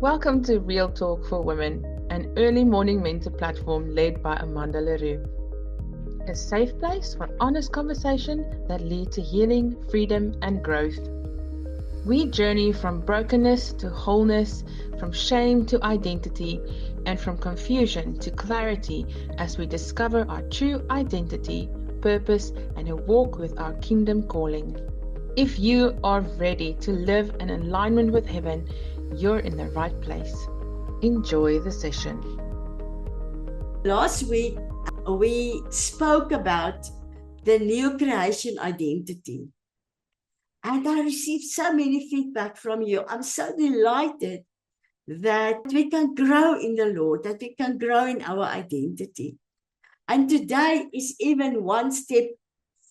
Welcome to Real Talk for Women, an early morning mentor platform led by Amanda Leroux. A safe place for honest conversation that lead to healing, freedom, and growth. We journey from brokenness to wholeness, from shame to identity, and from confusion to clarity as we discover our true identity, purpose, and a walk with our kingdom calling. If you are ready to live in alignment with heaven, you're in the right place. Enjoy the session. Last week, we spoke about the new creation identity. And I received so many feedback from you. I'm so delighted that we can grow in the Lord, that we can grow in our identity. And today is even one step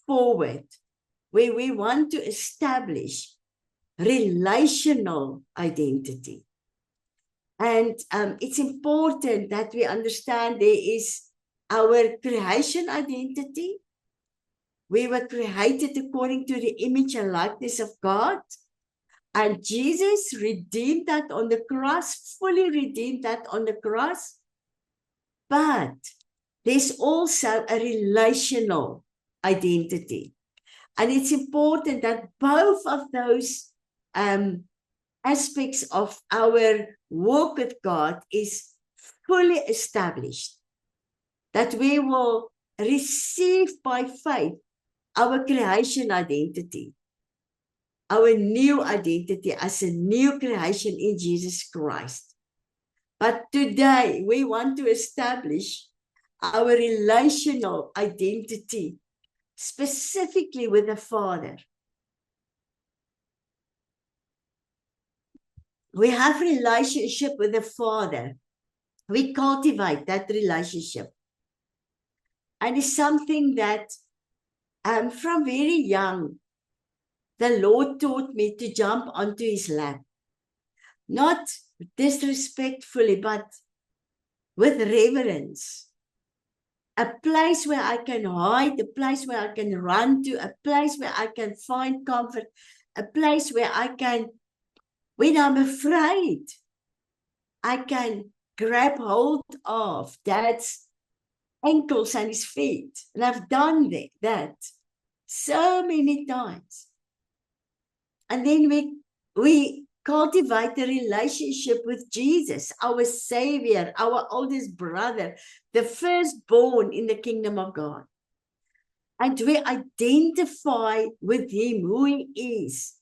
forward where we want to establish relational identity. And it's important that we understand there is our creation identity. We were created according to the image and likeness of God. And Jesus redeemed that on the cross, fully redeemed that on the cross. But there's also a relational identity. And it's important that both of those aspects of our walk with God is fully established, that we will receive by faith our creation identity, our new identity as a new creation in Jesus Christ. But today we want to establish our relational identity, specifically with the Father. We have relationship with the Father. We cultivate that relationship. And it's something that from very young, the Lord taught me to jump onto his lap. Not disrespectfully, but with reverence. A place where I can hide, a place where I can run to, a place where I can find comfort, a place where I can, when I'm afraid, I can grab hold of Dad's ankles and his feet. And I've done that so many times. And then we cultivate a relationship with Jesus, our Savior, our oldest brother, the firstborn in the kingdom of God. And we identify with him, who he is,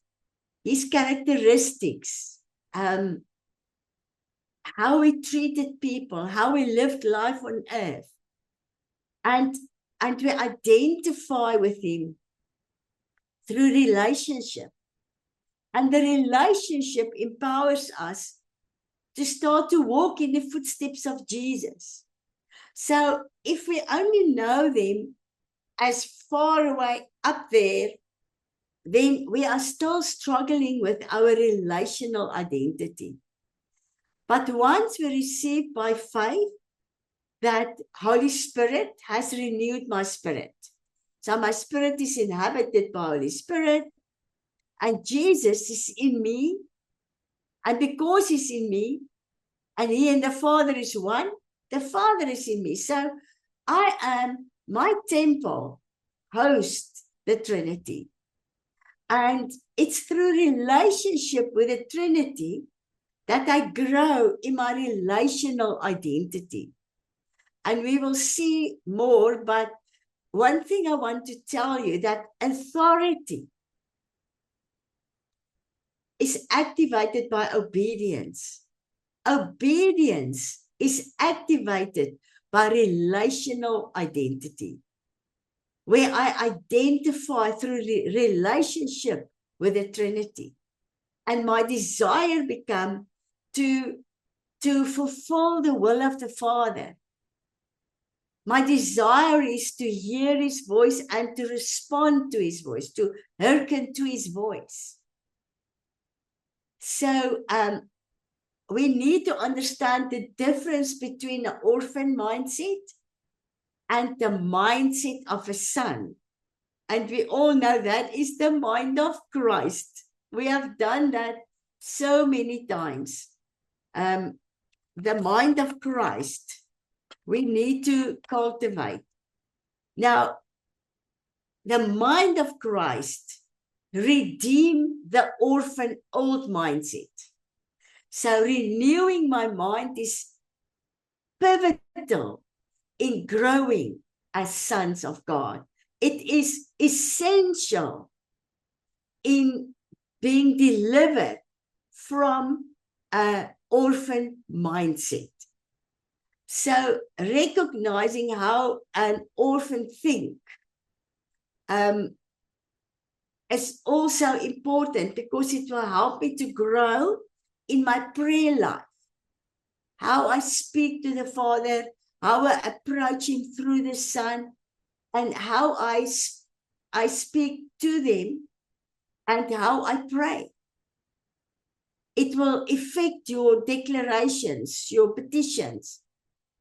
his characteristics, how he treated people, how he lived life on earth. And we identify with him through relationship. And the relationship empowers us to start to walk in the footsteps of Jesus. So if we only know them as far away up there, then we are still struggling with our relational identity. But once we receive by faith that Holy Spirit has renewed my spirit. So my spirit is inhabited by Holy Spirit, and Jesus is in me. And because he's in me, and he and the Father is one, the Father is in me. So I am, my temple hosts the Trinity. And it's through relationship with the Trinity that I grow in my relational identity. And we will see more, but one thing I want to tell you, that authority is activated by obedience. Obedience is activated by relational identity, where I identify through relationship with the Trinity. And my desire becomes to fulfill the will of the Father. My desire is to hear his voice and to respond to his voice, to hearken to his voice. So we need to understand the difference between an orphan mindset and the mindset of a son. And we all know that is the mind of Christ. We have done that so many times. the mind of Christ we need to cultivate. Now, the mind of Christ redeem the orphan old mindset. So renewing my mind is pivotal in growing as sons of God. It is essential in being delivered from an orphan mindset. So recognizing how an orphan thinks is also important because it will help me to grow in my prayer life. How I speak to the Father, how I approach Him through the Son, and how I speak to them and how I pray. It will affect your declarations, your petitions,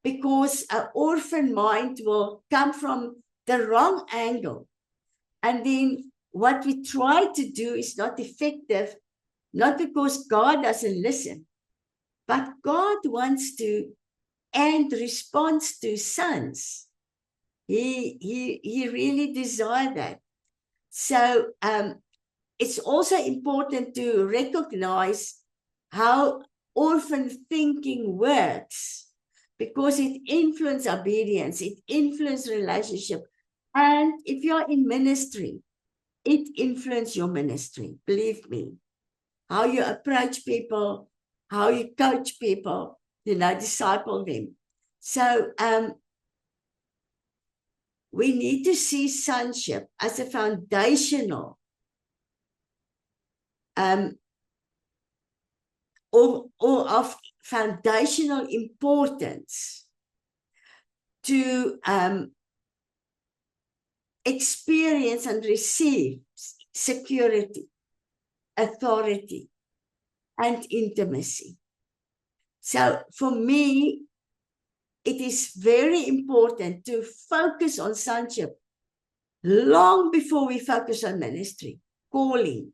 because an orphan mind will come from the wrong angle. And then what we try to do is not effective, not because God doesn't listen, but God wants to and responds to sons. He really desires that. So it's also important to recognize how orphan thinking works, because it influences obedience, it influences relationship. And if you're in ministry, it influences your ministry, believe me. How you approach people, how you coach people, disciple them. So we need to see sonship as a foundational or of foundational importance to experience and receive security, authority, and intimacy. So for me, it is very important to focus on sonship long before we focus on ministry, calling,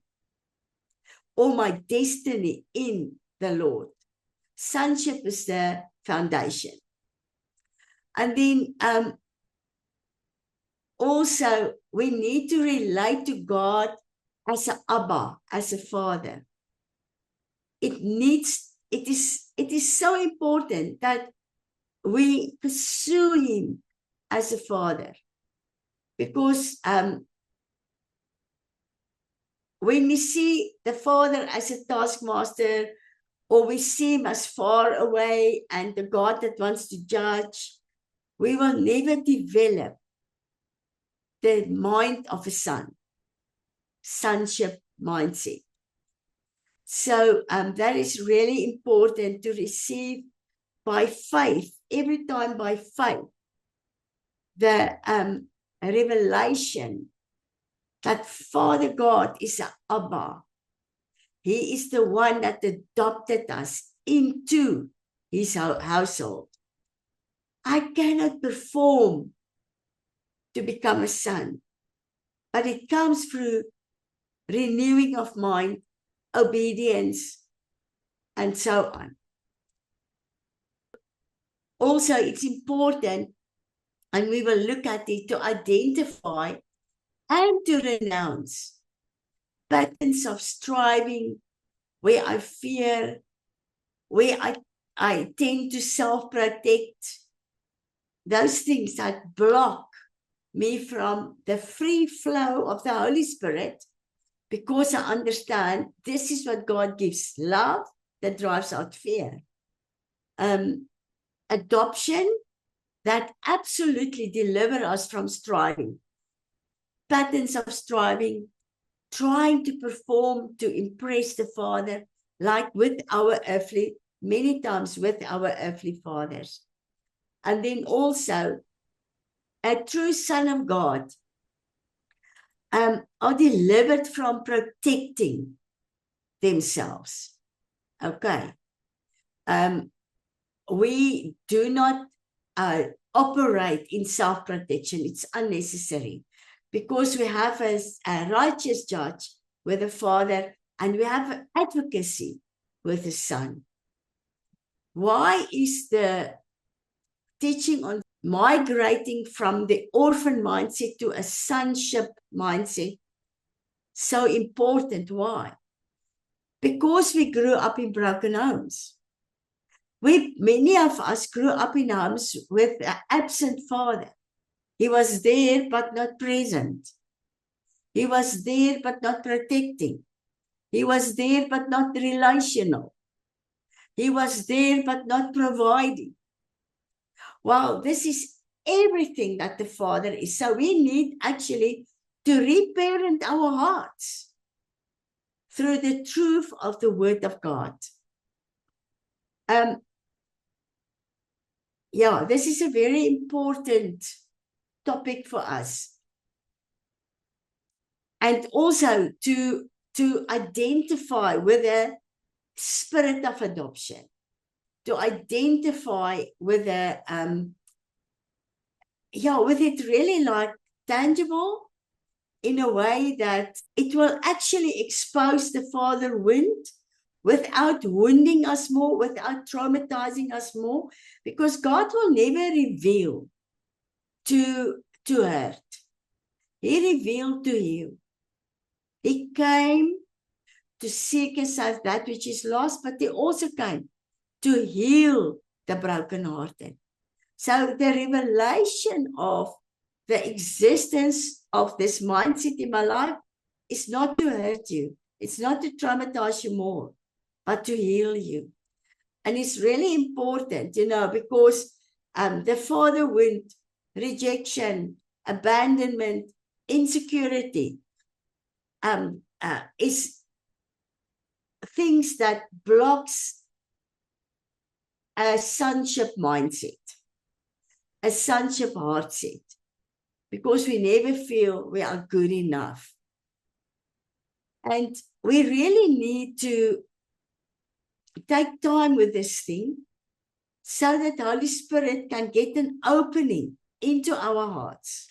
or my destiny in the Lord. Sonship is the foundation. And then also we need to relate to God as an Abba, as a father. It is so important that we pursue Him as a father, because when we see the Father as a taskmaster, or we see Him as far away and the God that wants to judge, we will never develop the mind of a son, sonship mindset. So that is really important to receive by faith, every time by faith, the revelation that Father God is an Abba. He is the one that adopted us into His household. I cannot perform to become a son, but it comes through renewing of mind, obedience, and so on. Also, it's important, and we will look at it, to identify and to renounce patterns of striving where I fear, where I tend to self-protect, those things that block me from the free flow of the Holy Spirit, because I understand this is what God gives, love that drives out fear. Adoption that absolutely delivers us from striving. Patterns of striving, trying to perform to impress the Father, like with our earthly, many times with our earthly fathers. And then also, a true son of God are delivered from protecting themselves. Okay. We do not operate in self-protection. It's unnecessary, because we have a righteous judge with the Father, and we have advocacy with the Son. Why is the teaching on migrating from the orphan mindset to a sonship mindset so important? Why? Because we grew up in broken homes. Many of us grew up in homes with an absent father. He was there, but not present. He was there, but not protecting. He was there, but not relational. He was there, but not providing. Well, this is everything that the Father is. So we need actually to reparent our hearts through the truth of the Word of God. Yeah, this is a very important topic for us. And also to identify with the spirit of adoption, to identify with the, with it really like tangible in a way that it will actually expose the father wound without wounding us more, without traumatizing us more, because God will never reveal to hurt. He revealed to you. He came to seek and save that which is lost, but he also came to heal the brokenhearted. So the revelation of the existence of this mindset in my life is not to hurt you. It's not to traumatize you more, but to heal you. And it's really important, because the father wound, rejection, abandonment, insecurity, is things that blocks a sonship mindset, a sonship heart set, because we never feel we are good enough. And we really need to take time with this thing so that the Holy Spirit can get an opening into our hearts.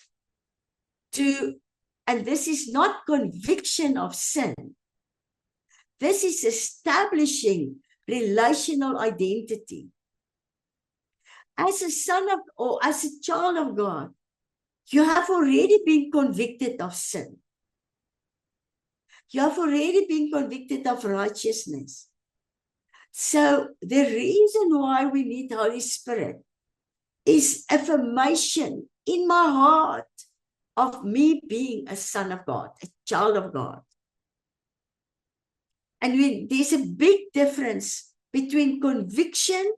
And this is not conviction of sin. This is establishing relational identity. As a son of, or as a child of God, you have already been convicted of sin. You have already been convicted of righteousness. So the reason why we need Holy Spirit is affirmation in my heart of me being a son of God, a child of God. And there's a big difference between conviction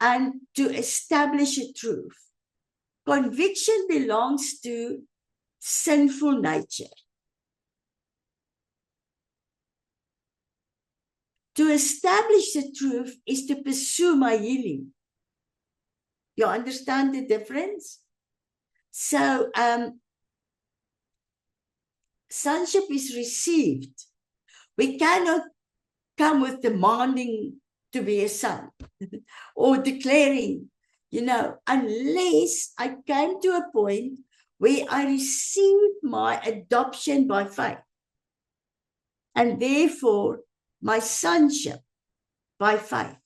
and to establish a truth. Conviction belongs to sinful nature. To establish the truth is to pursue my healing. You understand the difference? So, sonship is received. We cannot come with demanding to be a son or declaring, unless I came to a point where I received my adoption by faith, and therefore my sonship by faith.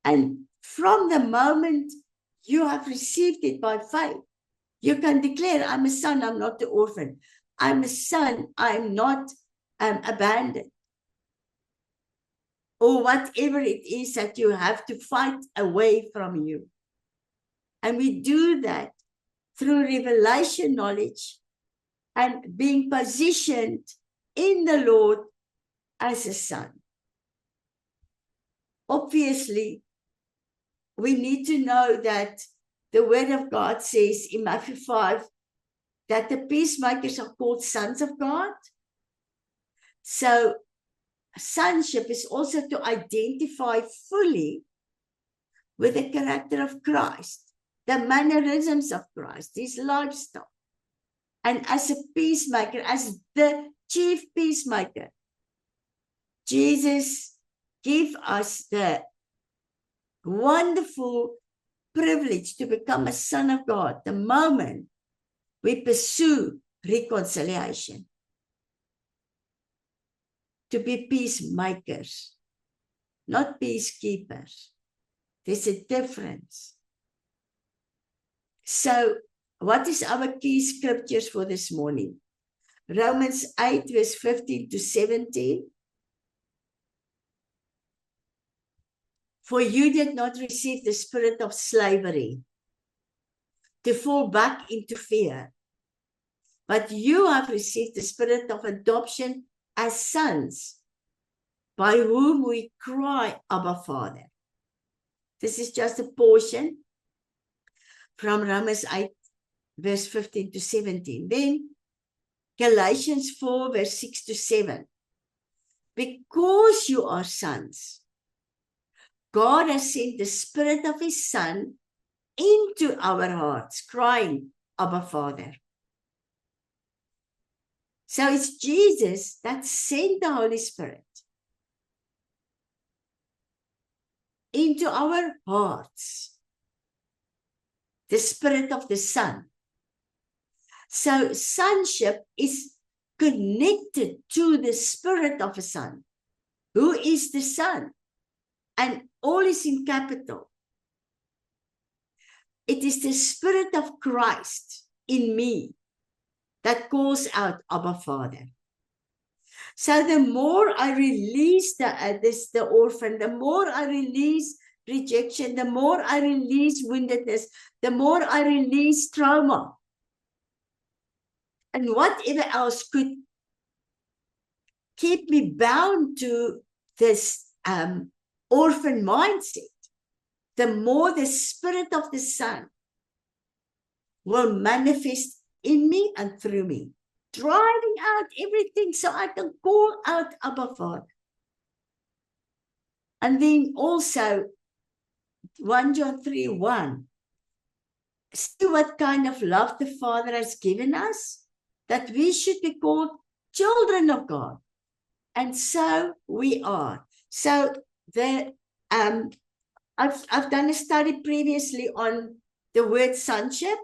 And from the moment you have received it by faith, you can declare, I'm a son, I'm not the orphan. I'm a son, I'm not abandoned. Or whatever it is that you have to fight away from you. And we do that through revelation knowledge and being positioned in the Lord as a son. Obviously, we need to know that the Word of God says in Matthew 5 that the peacemakers are called sons of God. So sonship is also to identify fully with the character of Christ, the mannerisms of Christ, his lifestyle. And as a peacemaker, as the chief peacemaker, Jesus gave us the wonderful privilege to become a son of God the moment we pursue reconciliation. To be peacemakers, not peacekeepers. There's a difference. So, what is our key scriptures for this morning? Romans 8, verse 15 to 17. For you did not receive the spirit of slavery to fall back into fear, but you have received the spirit of adoption as sons, by whom we cry, Abba, Father. This is just a portion from Romans 8, verse 15 to 17. Then Galatians 4, verse 6 to 7. Because you are sons, God has sent the Spirit of His Son into our hearts, crying, Abba, Father. So it's Jesus that sent the Holy Spirit into our hearts, the Spirit of the Son. So sonship is connected to the Spirit of a Son. Who is the Son? And all is in capital. It is the Spirit of Christ in me that calls out, Abba, Father. So the more I release the orphan, the more I release rejection, the more I release woundedness, the more I release trauma. And whatever else could keep me bound to this orphan mindset, the more the Spirit of the Son will manifest in me and through me, driving out everything so I can call out Abba, Father. And then also 1 John 3:1. See what kind of love the Father has given us, that we should be called children of God. And so we are. So I've done a study previously on the word sonship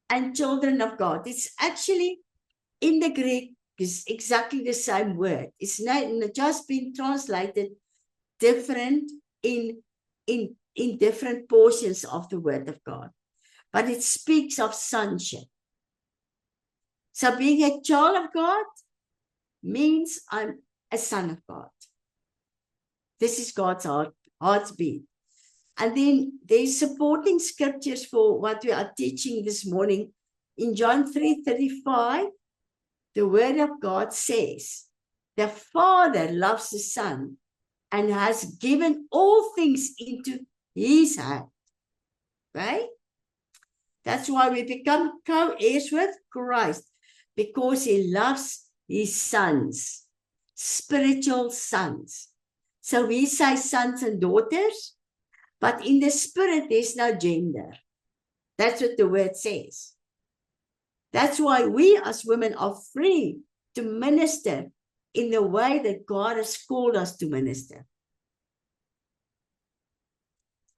and children of God. It's actually in the Greek is exactly the same word. It's not just been translated different in different portions of the word of God. But it speaks of sonship. So being a child of God means I'm a son of God. This is God's heartbeat. And then there's supporting scriptures for what we are teaching this morning. In John 3:35, the word of God says, the Father loves the Son and has given all things into His hand. Right? That's why we become co-heirs with Christ, because He loves His sons, spiritual sons. So we say sons and daughters, but in the spirit, there's no gender. That's what the word says. That's why we as women are free to minister in the way that God has called us to minister.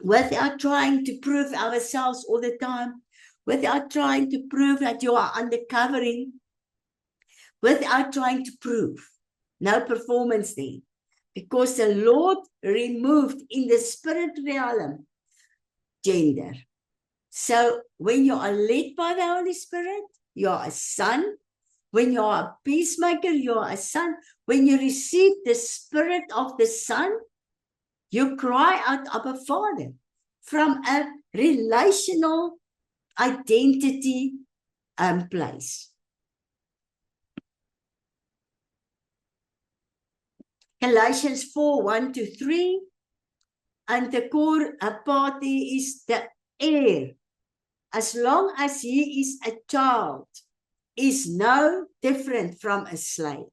Without trying to prove ourselves all the time, without trying to prove that you are undercovering, without trying to prove. No performance there. Because the Lord removed in the spirit realm gender. So when you are led by the Holy Spirit, you are a son. When you are a peacemaker, you are a son. When you receive the Spirit of the Son, you cry out, Abba, Father, from a relational identity place. Galatians 4:1-3, and the core party is the heir. As long as he is a child, is no different from a slave.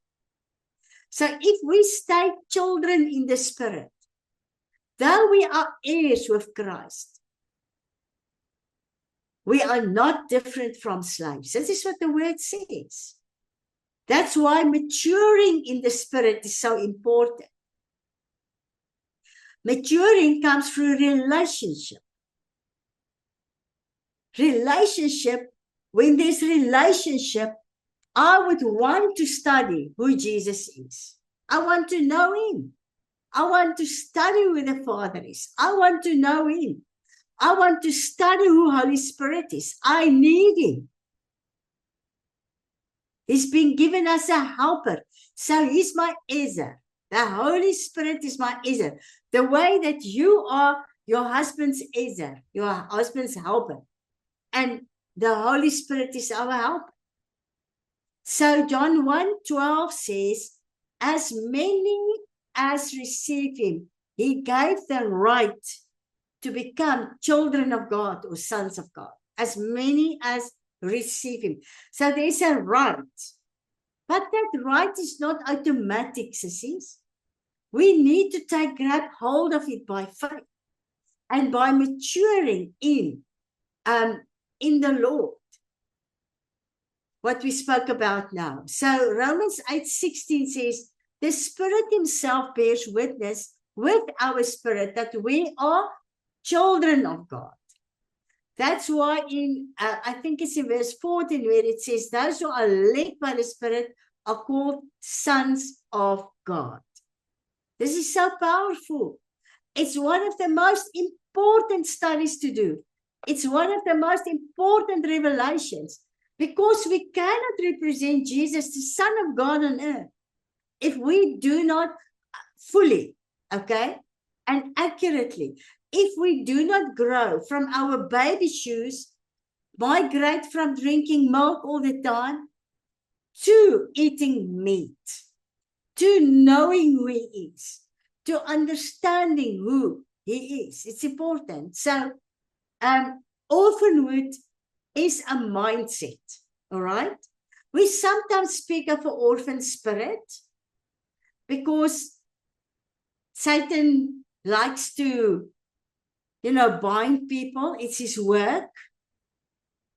So if we stay children in the Spirit, though we are heirs with Christ, we are not different from slaves. This is what the word says. That's why maturing in the Spirit is so important. Maturing comes through relationship. Relationship, when there's relationship, I would want to study who Jesus is. I want to know Him. I want to study who the Father is. I want to know him. I want to study who Holy Spirit is. I need him. He's been given as a helper. So he's my Ezer. The Holy Spirit is my Ezer. The way that you are your husband's Ezer, your husband's helper. And the Holy Spirit is our helper. So John 1:12 says, as many as receive him, he gave the right to become children of God or sons of God. As many as receive him. So there's a right. But that right is not automatic, sissies. We need to grab hold of it by faith and by maturing in the Lord. What we spoke about now. So Romans 8:16 says, the Spirit himself bears witness with our spirit that we are children of God. That's why I think it's in verse 14 where it says, those who are led by the Spirit are called sons of God. This is so powerful. It's one of the most important studies to do. It's one of the most important revelations because we cannot represent Jesus, the Son of God on earth, if we do not fully, okay, and accurately, if we do not grow from our baby shoes, migrate from drinking milk all the time to eating meat, to knowing who he is, to understanding who he is. It's important. So, orphanhood is a mindset, all right? We sometimes speak of an orphan spirit because Satan likes to, bind people. It's his work.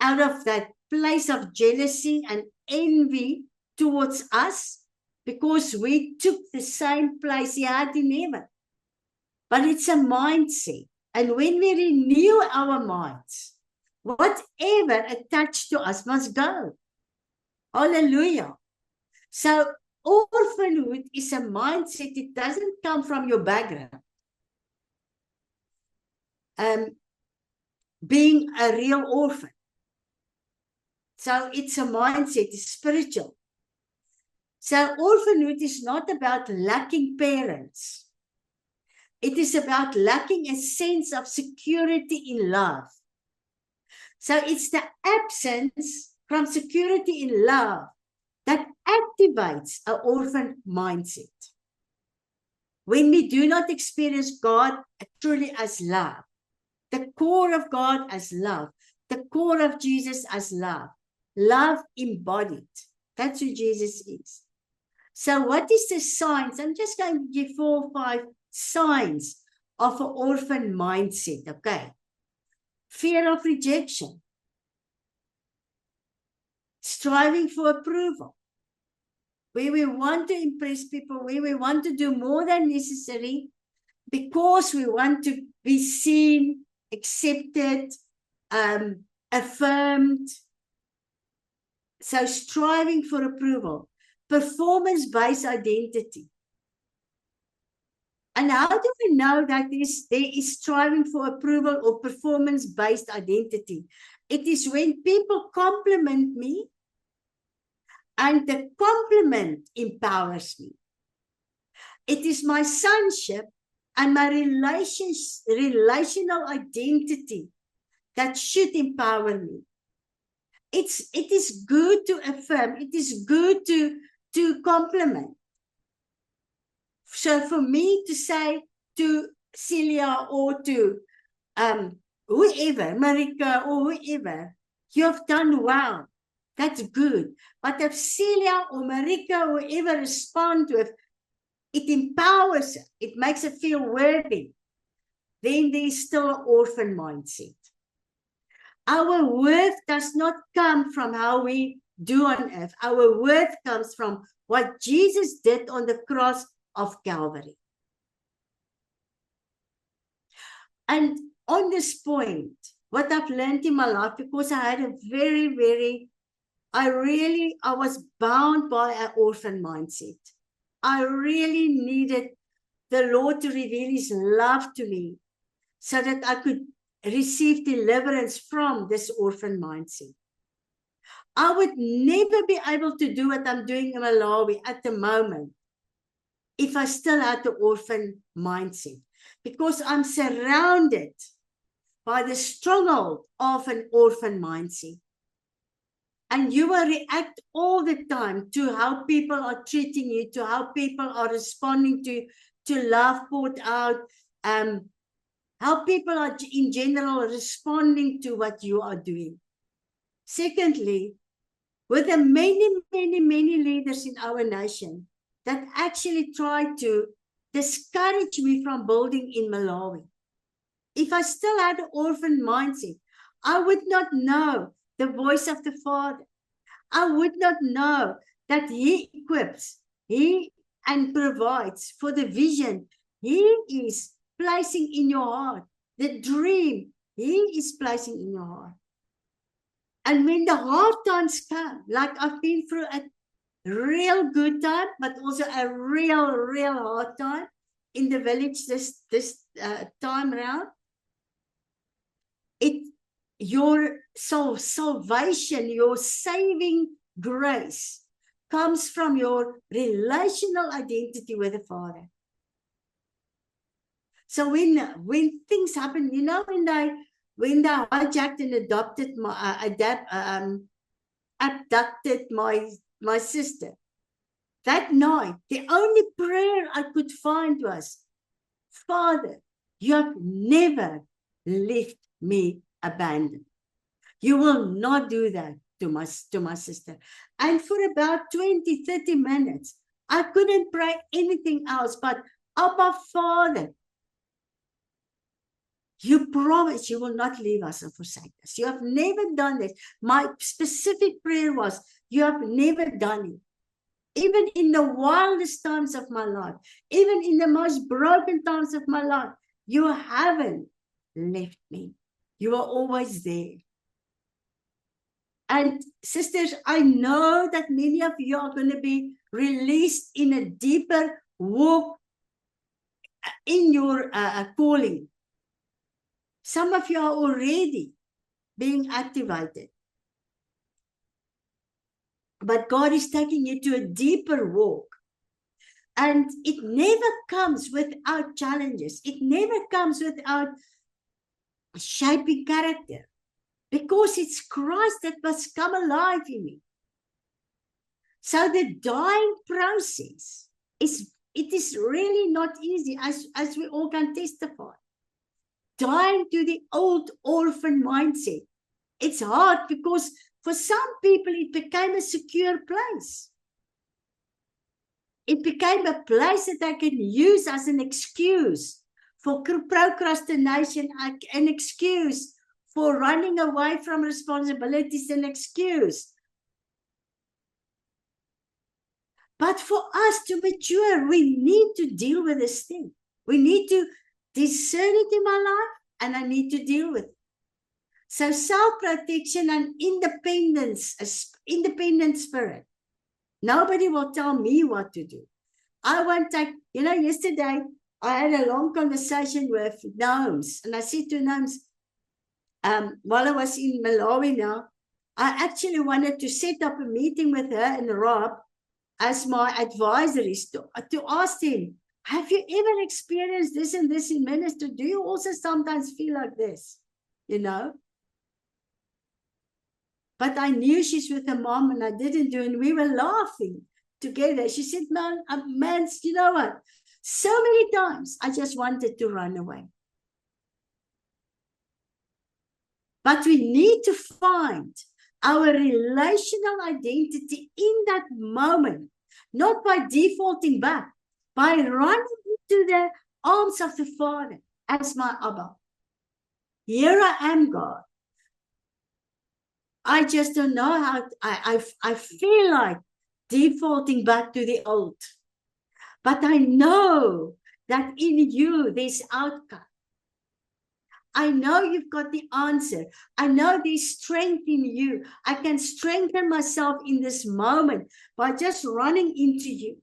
Out of that place of jealousy and envy towards us, because we took the same place he had in heaven. But it's a mindset. And when we renew our minds, whatever attached to us must go. Hallelujah. So orphanhood is a mindset. It doesn't come from your background. Being a real orphan. So it's a mindset, it's spiritual. So orphanhood is not about lacking parents. It is about lacking a sense of security in love. So it's the absence from security in love that activates an orphan mindset. When we do not experience God truly as love, the core of God as love, the core of Jesus as love, love embodied. That's who Jesus is. So what is the signs? I'm just going to give 4 or 5 signs of an orphan mindset, okay? Fear of rejection. Striving for approval. Where we want to impress people, where we want to do more than necessary because we want to be seen, accepted, affirmed. So striving for approval. Performance-based identity. And how do we know that there is striving for approval or performance-based identity? It is when people compliment me and the compliment empowers me. It is my sonship and my relational identity that should empower me. It is good to affirm. It is good to compliment. So for me to say to Celia or to whoever, Marika or whoever, you have done well. That's good. But if Celia or Marika or whoever respond with, it empowers her. It makes her feel worthy. Then there's still an orphan mindset. Our worth does not come from how we do on earth. Our worth comes from what Jesus did on the cross of Calvary. And on this point, what I've learned in my life, because I had a I was bound by an orphan mindset. I really needed the Lord to reveal his love to me so that I could receive deliverance from this orphan mindset. I would never be able to do what I'm doing in Malawi at the moment if I still had the orphan mindset, because I'm surrounded by the stronghold of an orphan mindset. And you will react all the time to how people are treating you, to how people are responding to love poured out, how people are in general responding to what you are doing. Secondly, with the many leaders in our nation that actually try to discourage me from building in Malawi. If I still had an orphan mindset, I would not know the voice of the Father. I would not know that he equips, he and provides for the vision he is placing in your heart, the dream he is placing in your heart. And when the hard times come, like I've been through a real good time, but also a real hard time in the village this time around, your salvation, your saving grace comes from your relational identity with the Father. So when things happen, you know, when they hijacked and abducted my sister, that night, the only prayer I could find was, Father, you have never left me abandoned. You will not do that to my sister. And for about 20, 30 minutes, I couldn't pray anything else but, Abba, Father, you promise you will not leave us and forsake us. You have never done this. My specific prayer was, you have never done it. Even in the wildest times of my life, even in the most broken times of my life, you haven't left me. You are always there. And sisters, I know that many of you are going to be released in a deeper walk in your calling. Some of you are already being activated. But God is taking you to a deeper walk. And it never comes without challenges. It never comes without shaping character. Because it's Christ that must come alive in me. So the dying process it is really not easy, as we all can testify. Dying to the old orphan mindset. It's hard because for some people it became a secure place. It became a place that I can use as an excuse for procrastination, an excuse for running away from responsibilities, an excuse. But for us to mature, we need to deal with this thing. We need to discern it in my life, and I need to deal with it. So self-protection and independence, independent spirit. Nobody will tell me what to do. I won't take, you know, yesterday I had a long conversation with Noams, and I said to Noams, while I was in Malawi now, I actually wanted to set up a meeting with her and Rob as my advisories to ask them, have you ever experienced this and this in ministry? Do you also sometimes feel like this? You know? But I knew she's with her mom and I didn't do it. And we were laughing together. She said, man, you know what? So many times I just wanted to run away. But we need to find our relational identity in that moment, not by defaulting back, by running into the arms of the Father as my Abba. Here I am, God. I just don't know how, I feel like defaulting back to the old. But I know that in you there's outcome. I know you've got the answer. I know there's strength in you. I can strengthen myself in this moment by just running into you.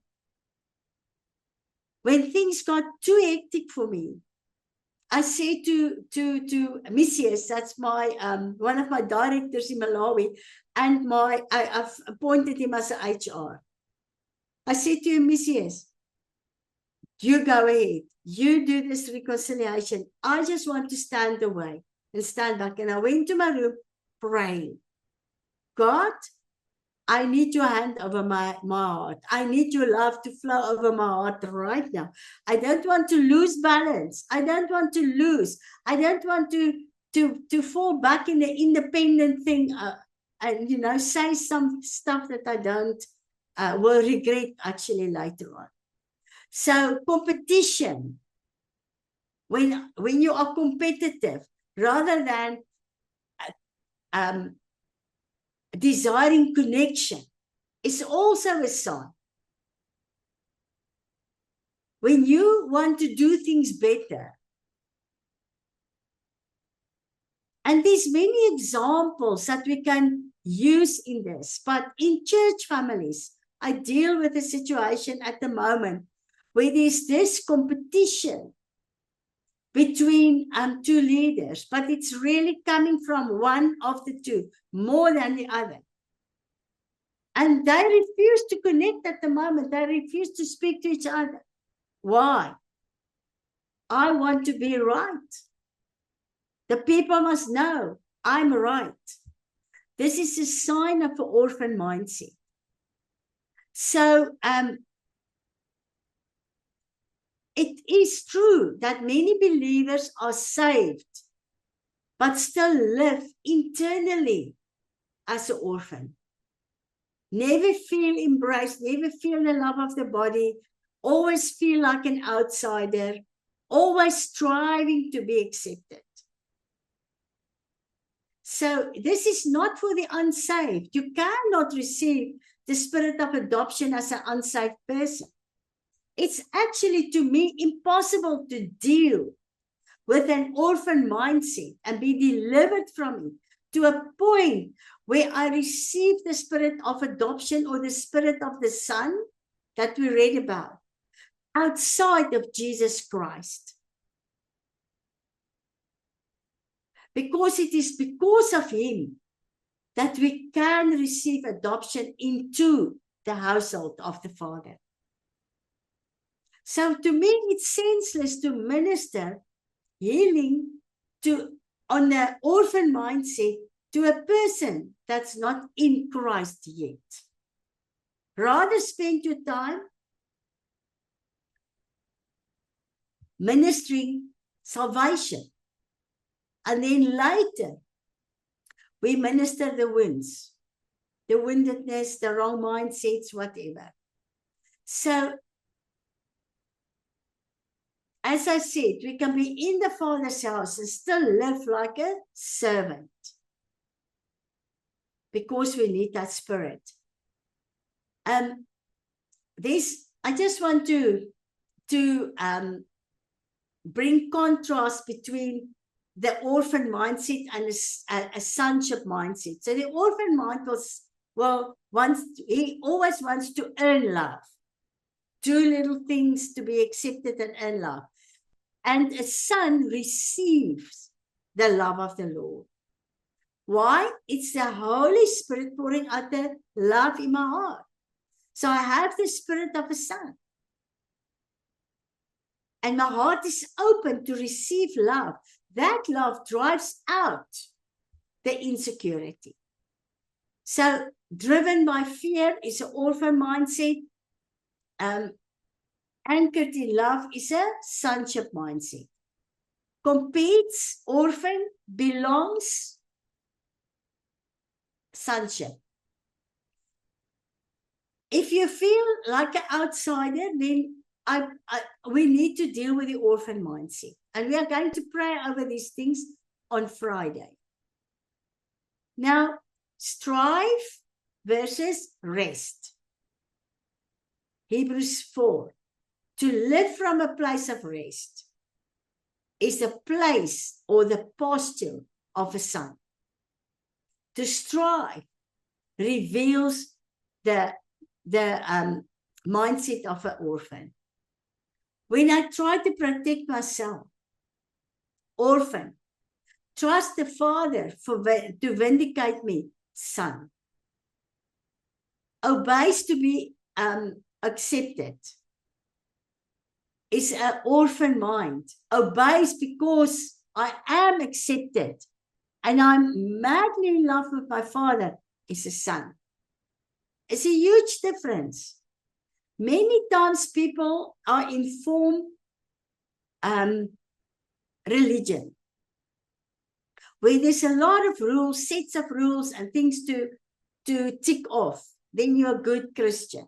when things got too hectic for me, I said to Misius, that's my one of my directors in Malawi, and I've appointed him as an HR. I said to him, Misius, you go ahead. You do this reconciliation. I just want to stand away and stand back. And I went to my room praying. God, I need your hand over my heart. I need your love to flow over my heart right now. I don't want to lose balance. I don't want to lose. I don't want to fall back in the independent thing and, you know, say some stuff that I don't will regret actually later on. So competition, when you are competitive, rather than desiring connection, is also a sign. When you want to do things better, and there's many examples that we can use in this, but in church families, I deal with a situation at the moment where there's this competition between two leaders, but it's really coming from one of the two more than the other. And they refuse to connect at the moment. They refuse to speak to each other. Why? I want to be right. The people must know I'm right. This is a sign of an orphan mindset. So it is true that many believers are saved, but still live internally as an orphan. Never feel embraced, never feel the love of the body, always feel like an outsider, always striving to be accepted. So this is not for the unsaved. You cannot receive the spirit of adoption as an unsaved person. It's actually, to me, impossible to deal with an orphan mindset and be delivered from it to a point where I receive the spirit of adoption or the spirit of the Son that we read about outside of Jesus Christ. Because it is because of him that we can receive adoption into the household of the Father. So to me, it's senseless to minister healing on the orphan mindset to a person that's not in Christ yet. Rather spend your time ministering salvation. And then later, we minister the wounds, the woundedness, the wrong mindsets, whatever. So, as I said, we can be in the Father's house and still live like a servant because we need that spirit. I just want to bring contrast between the orphan mindset and a sonship mindset. So the orphan mind he always wants to earn love, do little things to be accepted and earn love. And a son receives the love of the Lord. Why? It's the Holy Spirit pouring out the love in my heart. So I have the spirit of a son. And my heart is open to receive love. That love drives out the insecurity. So driven by fear is an orphan mindset. Anchored in love is a sonship mindset. Competes, orphan, belongs, sonship. If you feel like an outsider, then we need to deal with the orphan mindset. And we are going to pray over these things on Friday. Now, strive versus rest. Hebrews 4. To live from a place of rest is the place or the posture of a son. To strive reveals the mindset of an orphan. When I try to protect myself, orphan, trust the Father to vindicate me, son. Obeys to be accepted. Is an orphan mind. Obeys because I am accepted and I'm madly in love with my Father, is a son. It's a huge difference. Many times people are in form religion, where there's a lot of rules, sets of rules and things to tick off. Then you're a good Christian.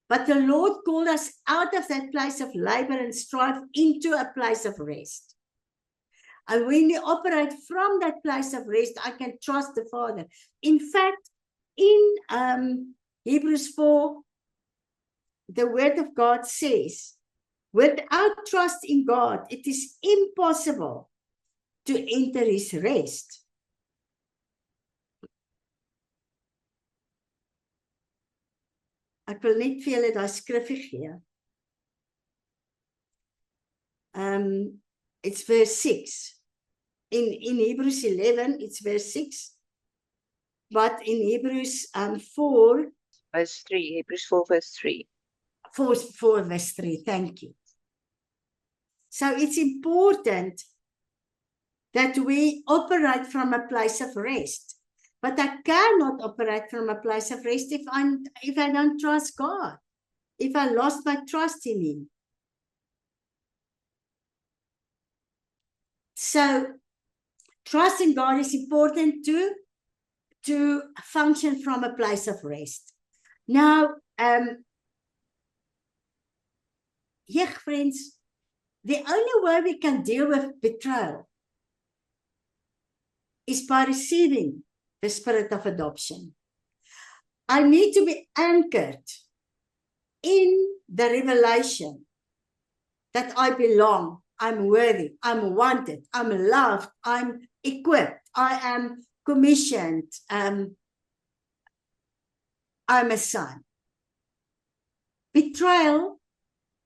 But the Lord called us out of that place of labor and strife into a place of rest. And when we operate from that place of rest, I can trust the Father. In fact, in Hebrews 4, the word of God says, without trust in God, it is impossible to enter his rest. Ek wil net vir julle daai skrifgie gee. It's verse 6. In Hebrews 11, it's verse 6. But in Hebrews 4, verse 3, Hebrews 4, verse 3. 4 verse 3, thank you. So it's important that we operate from a place of rest. But I cannot operate from a place of rest if I don't trust God, if I lost my trust in him. So trust in God is important to function from a place of rest. Now, friends, the only way we can deal with betrayal is by receiving the spirit of adoption. I need to be anchored in the revelation that I belong, I'm worthy, I'm wanted, I'm loved, I'm equipped, I am commissioned, I'm a son. Betrayal,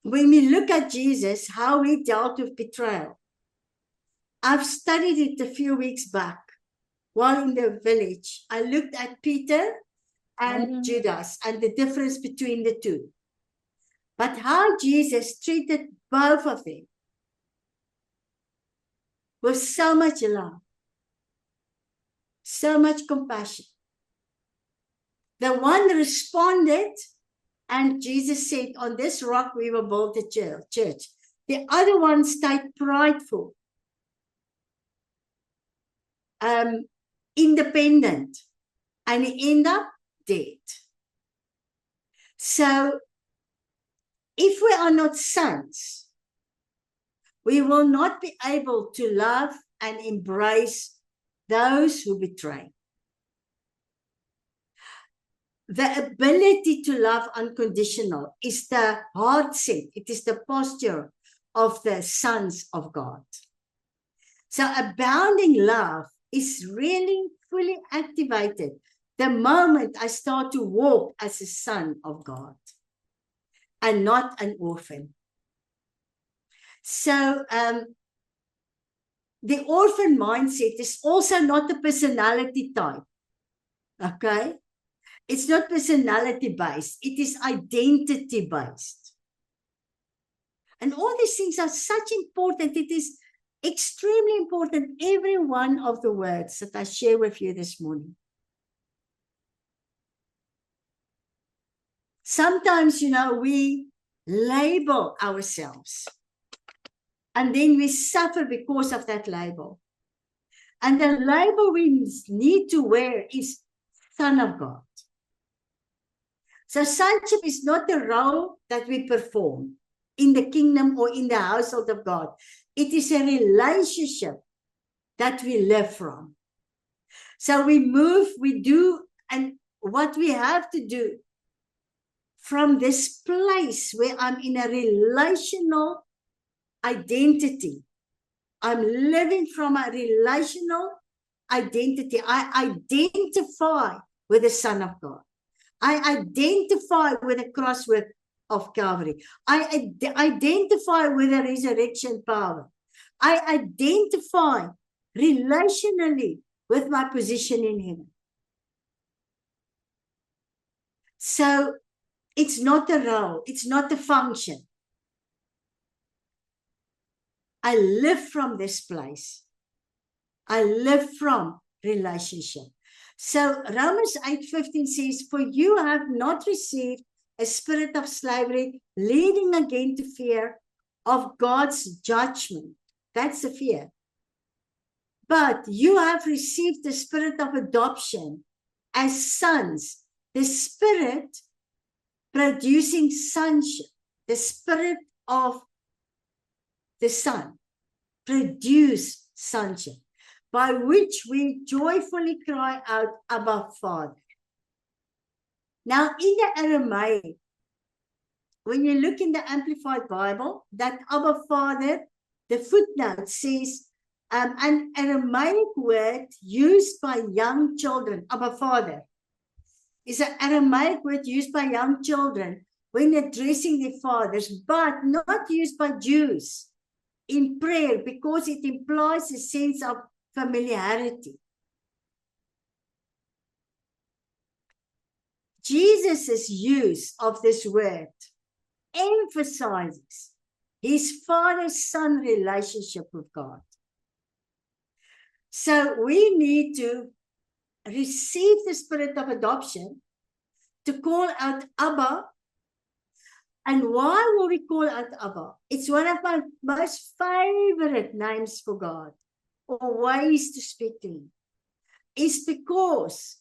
when we look at Jesus, how he dealt with betrayal. I've studied it a few weeks back while in the village. I looked at Peter and Judas and the difference between the two. But how Jesus treated both of them with so much love, so much compassion. The one responded, and Jesus said, on this rock we will build a church. The other one stayed prideful, independent, and he ended up dead. So, if we are not sons, we will not be able to love and embrace those who betray. The ability to love unconditional is the heart set. It is the posture of the sons of God. So abounding love is really fully activated the moment I start to walk as a son of God and not an orphan. So the orphan mindset is also not a personality type. Okay? It's not personality based. It is identity based. And all these things are such important. It is extremely important, every one of the words that I share with you this morning. Sometimes, we label ourselves and then we suffer because of that label. And the label we need to wear is Son of God. So sonship is not the role that we perform in the kingdom or in the household of God. It is a relationship that we live from. So we move, we do, and what we have to do from this place where I'm in a relational identity. I'm living from a relational identity. I identify with the Son of God. I identify with the cross with of Calvary. I identify with the resurrection power. I identify relationally with my position in heaven. So it's not a role, it's not a function. I live from this place. I live from relationship. So Romans 8:15 says, for you have not received a spirit of slavery, leading again to fear of God's judgment. That's the fear. But you have received the spirit of adoption as sons, the spirit producing sonship, the spirit of the Son produce sonship, by which we joyfully cry out, Abba, Father. Now, in the Aramaic, when you look in the Amplified Bible, that Abba, Father, the footnote says, an Aramaic word used by young children, Abba, Father, is an Aramaic word used by young children when addressing their fathers, but not used by Jews in prayer because it implies a sense of familiarity. Jesus' use of this word emphasizes his father-son relationship with God. So we need to receive the spirit of adoption to call out Abba. And why will we call out Abba? It's one of my most favorite names for God, or ways to speak to him. It's because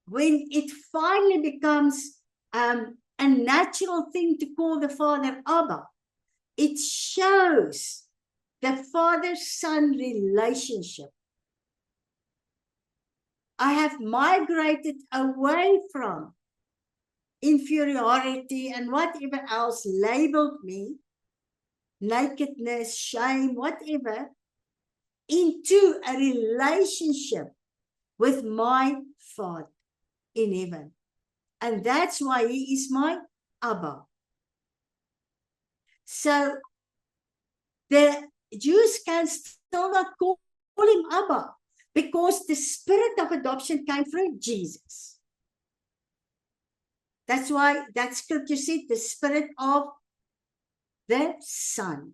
when it finally becomes a natural thing to call the Father Abba, it shows the father-son relationship. I have migrated away from inferiority and whatever else labeled me, nakedness, shame, whatever, into a relationship with my Father in heaven. And that's why he is my Abba. So the Jews can still not call him Abba because the spirit of adoption came through Jesus. That's why that scripture said the spirit of the Son.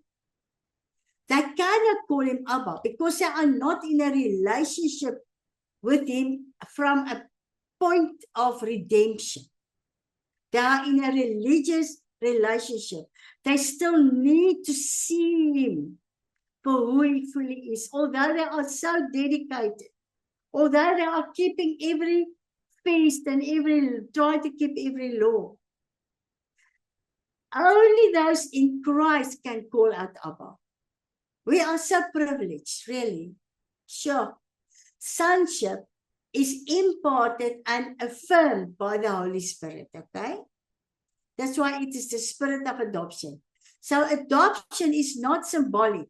They cannot call him Abba because they are not in a relationship with him from a point of redemption. They are in a religious relationship. They still need to see him for who he fully is. Although they are so dedicated, although they are keeping every feast and try to keep every law, only those in Christ can call out Abba. We are so privileged, really. Sure. Sonship is imparted and affirmed by the Holy Spirit, okay? That's why it is the spirit of adoption. So adoption is not symbolic.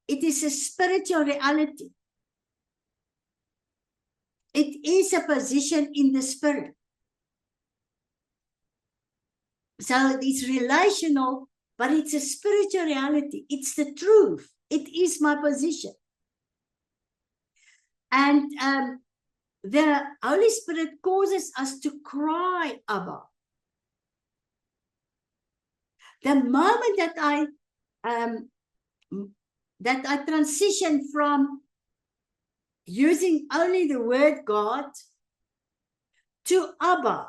It is a spiritual reality. It is a position in the spirit. So it is relational, but it's a spiritual reality. It's the truth. It is my position. And the Holy Spirit causes us to cry, Abba. The moment that I transition from using only the word God to Abba,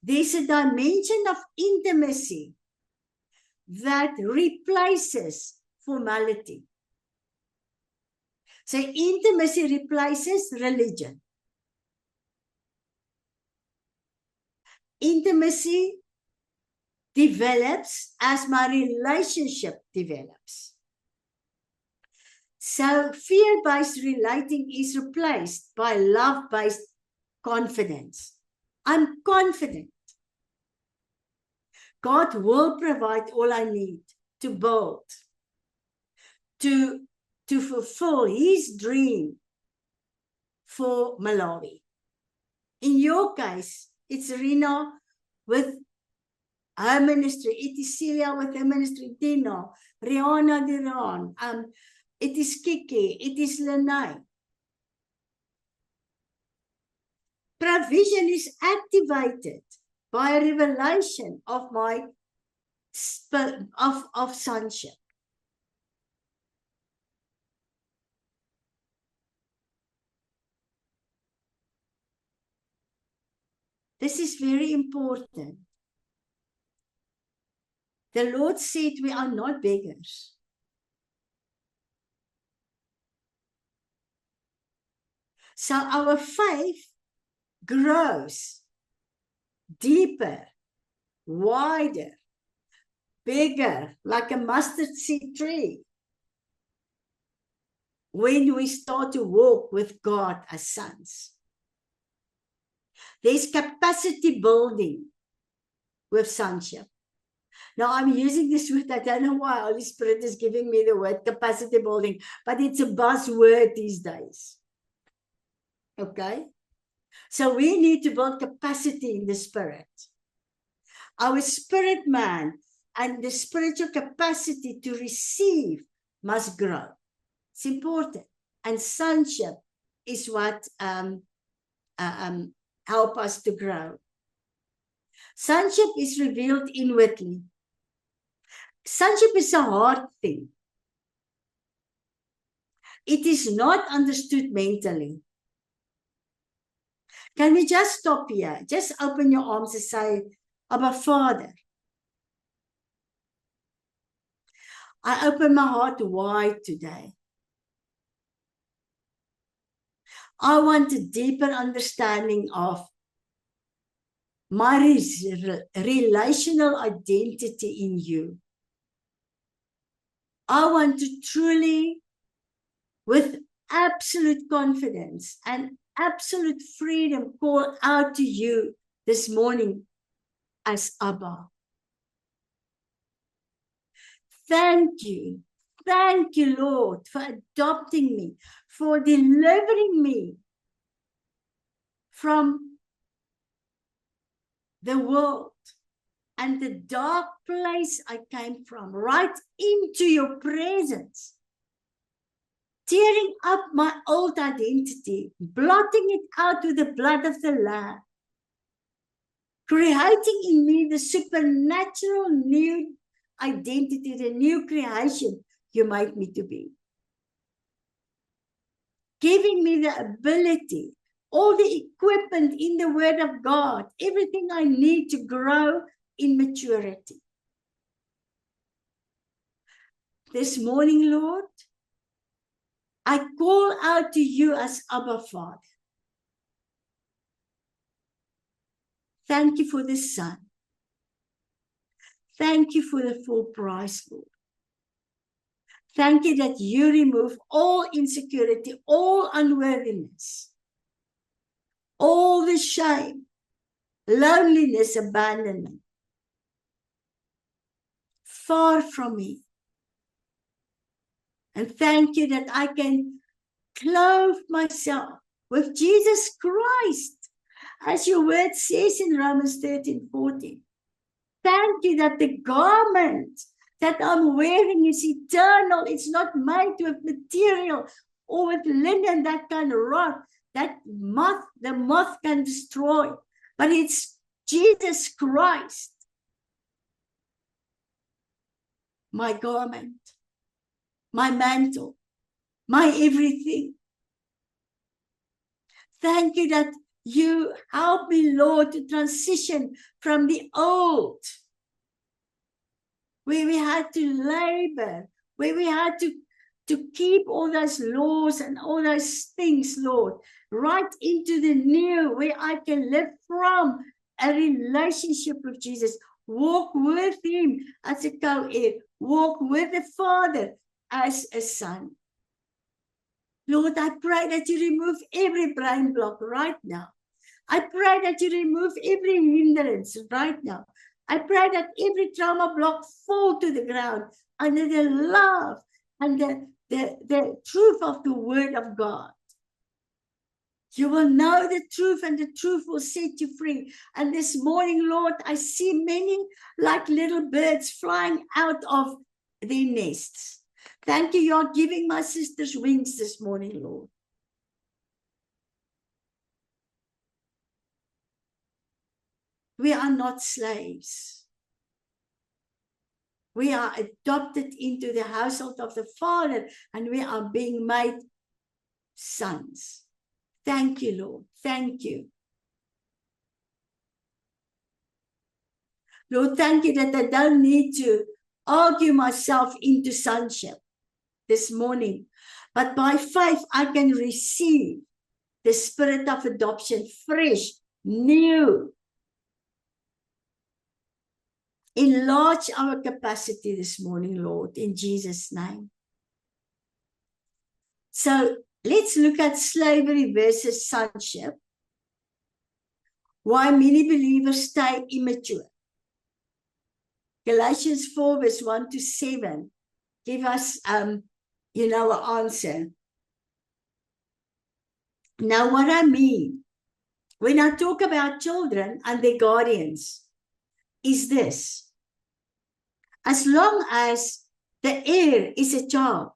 there's a dimension of intimacy that replaces formality. So intimacy replaces religion. Intimacy develops as my relationship develops. So fear-based relating is replaced by love-based confidence. I'm confident God will provide all I need to build, to fulfill his dream for Malawi. In your case, it's Rena with her ministry. It is Celia with her ministry, Dino, Rihanna Duran, it is Kiki, it is Lenai. Provision is activated by a revelation of my of sonship. This is very important. The Lord said we are not beggars. So our faith grows deeper, wider, bigger, like a mustard seed tree, when we start to walk with God as sons. There's capacity building with sonship. Now I'm using this word, I don't know why Holy Spirit is giving me the word capacity building, but it's a buzzword these days. Okay? So we need to build capacity in the spirit. Our spirit man and the spiritual capacity to receive must grow. It's important. And sonship is what help us to grow. Sonship is revealed inwardly. Sonship is a hard thing. It is not understood mentally. Can we just stop here? Just open your arms and say, Abba Father, I open my heart wide today. I want a deeper understanding of my relational identity in you. I want to truly, with absolute confidence and absolute freedom, call out to you this morning as Abba. Thank you, Lord, for adopting me, for delivering me from the world and the dark place I came from, right into your presence, tearing up my old identity, blotting it out with the blood of the Lamb, creating in me the supernatural new identity, the new creation you made me to be. Giving me the ability, all the equipment in the Word of God, everything I need to grow in maturity. This morning, Lord, I call out to you as Abba Father. Thank you for the Son. Thank you for the full price, Lord. Thank you that you remove all insecurity, all unworthiness, all the shame, loneliness, abandonment. Far from me. And thank you that I can clothe myself with Jesus Christ, as your word says in Romans 13:14. Thank you that the garment that I'm wearing is eternal. It's not made with material or with linen that can rot, that the moth can destroy. But it's Jesus Christ, my garment, my mantle, my everything. Thank you that you help me, Lord, to transition from the old, where we had to labor, where we had to keep all those laws and all those things, Lord, right into the new, where I can live from a relationship with Jesus, walk with him as a co-heir, walk with the Father as a son. Lord, I pray that you remove every brain block right now. I pray that you remove every hindrance right now. I pray that every trauma block fall to the ground under the love and the truth of the word of God. You will know the truth, and the truth will set you free. And this morning, Lord, I see many like little birds flying out of their nests. Thank you. You're giving my sisters wings this morning, Lord. We are not slaves. We are adopted into the household of the Father, and we are being made sons. Thank you, Lord. Thank you. Lord, thank you that I don't need to argue myself into sonship this morning. But by faith, I can receive the spirit of adoption, fresh, new. Enlarge our capacity this morning, Lord, in Jesus' name. So let's look at slavery versus sonship. Why many believers stay immature. Galatians 4 verse 1 to 7 give us, an answer. Now, what I mean when I talk about children and their guardians is this. As long as the heir is a child.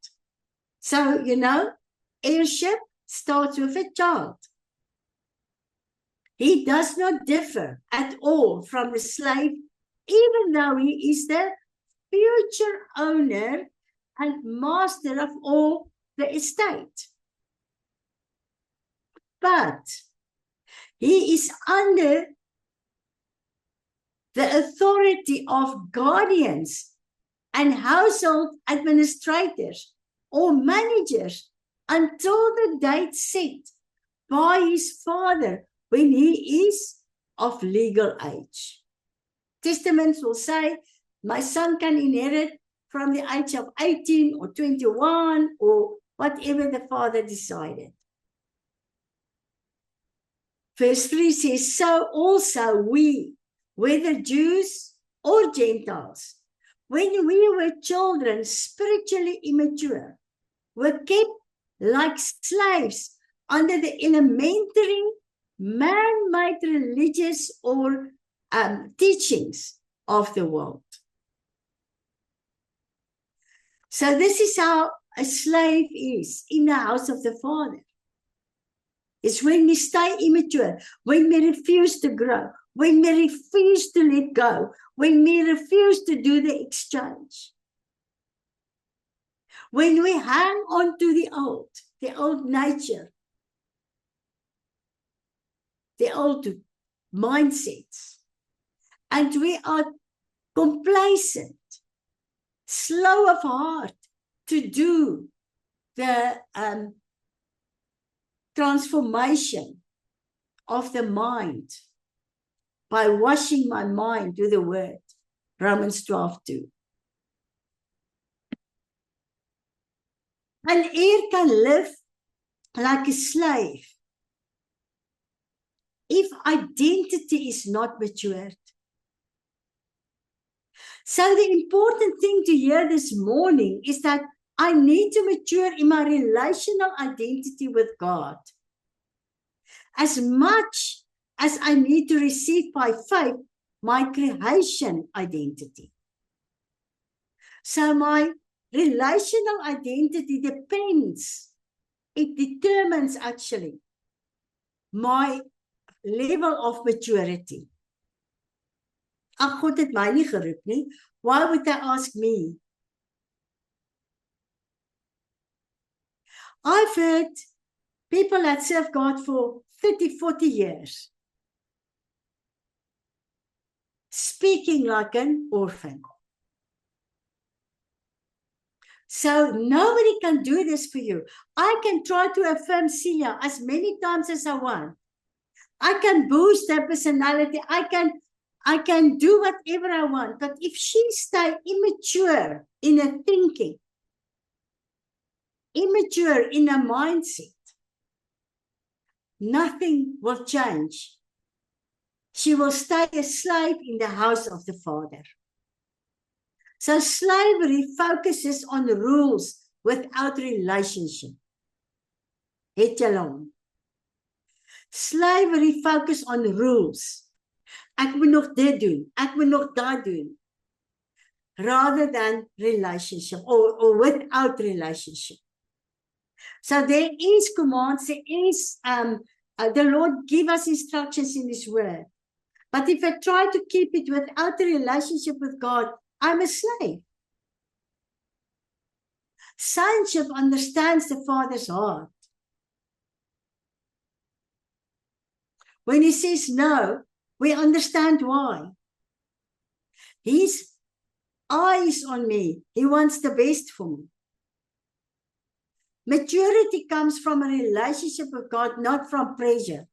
So, heirship starts with a child. He does not differ at all from the slave, even though he is the future owner and master of all the estate. But he is under the authority of guardians and household administrators or managers until the date set by his father when he is of legal age. Testaments will say, my son can inherit from the age of 18 or 21 or whatever the father decided. Verse 3 says, so also we, whether Jews or Gentiles, when we were children, spiritually immature, were kept like slaves under the elementary, man-made religious or teachings of the world. So this is how a slave is in the house of the Father. It's when we stay immature, when we refuse to grow, when we refuse to let go, when we refuse to do the exchange. When we hang on to the old nature, the old mindsets, and we are complacent, slow of heart to do the transformation of the mind by washing my mind with the word, Romans 12:2. An heir can live like a slave if identity is not matured. So the important thing to hear this morning is that I need to mature in my relational identity with God. As much as I need to receive by faith my creation identity. So my relational identity it determines actually my level of maturity. Ag, God het my nie geroep nie. Why would they ask me? I've heard people that serve God for 30, 40 years speaking like an orphan. So nobody can do this for you. I can try to affirm Sia as many times as I want. I can boost her personality. I can do whatever I want. But if she stays immature in her thinking, immature in her mindset, nothing will change. She will stay a slave in the house of the Father. So slavery focuses on the rules without relationship. Het julle hom? Slavery focus on rules. Ek moet nog dit doen, ek moet nog dat doen. Rather than relationship or without relationship. So there is commands, there is, the Lord give us instructions in His word. But if I try to keep it without a relationship with God, I'm a slave. Sonship understands the Father's heart. When He says no, we understand why. His eyes on me. He wants the best for me. Maturity comes from a relationship with God, not from pressure.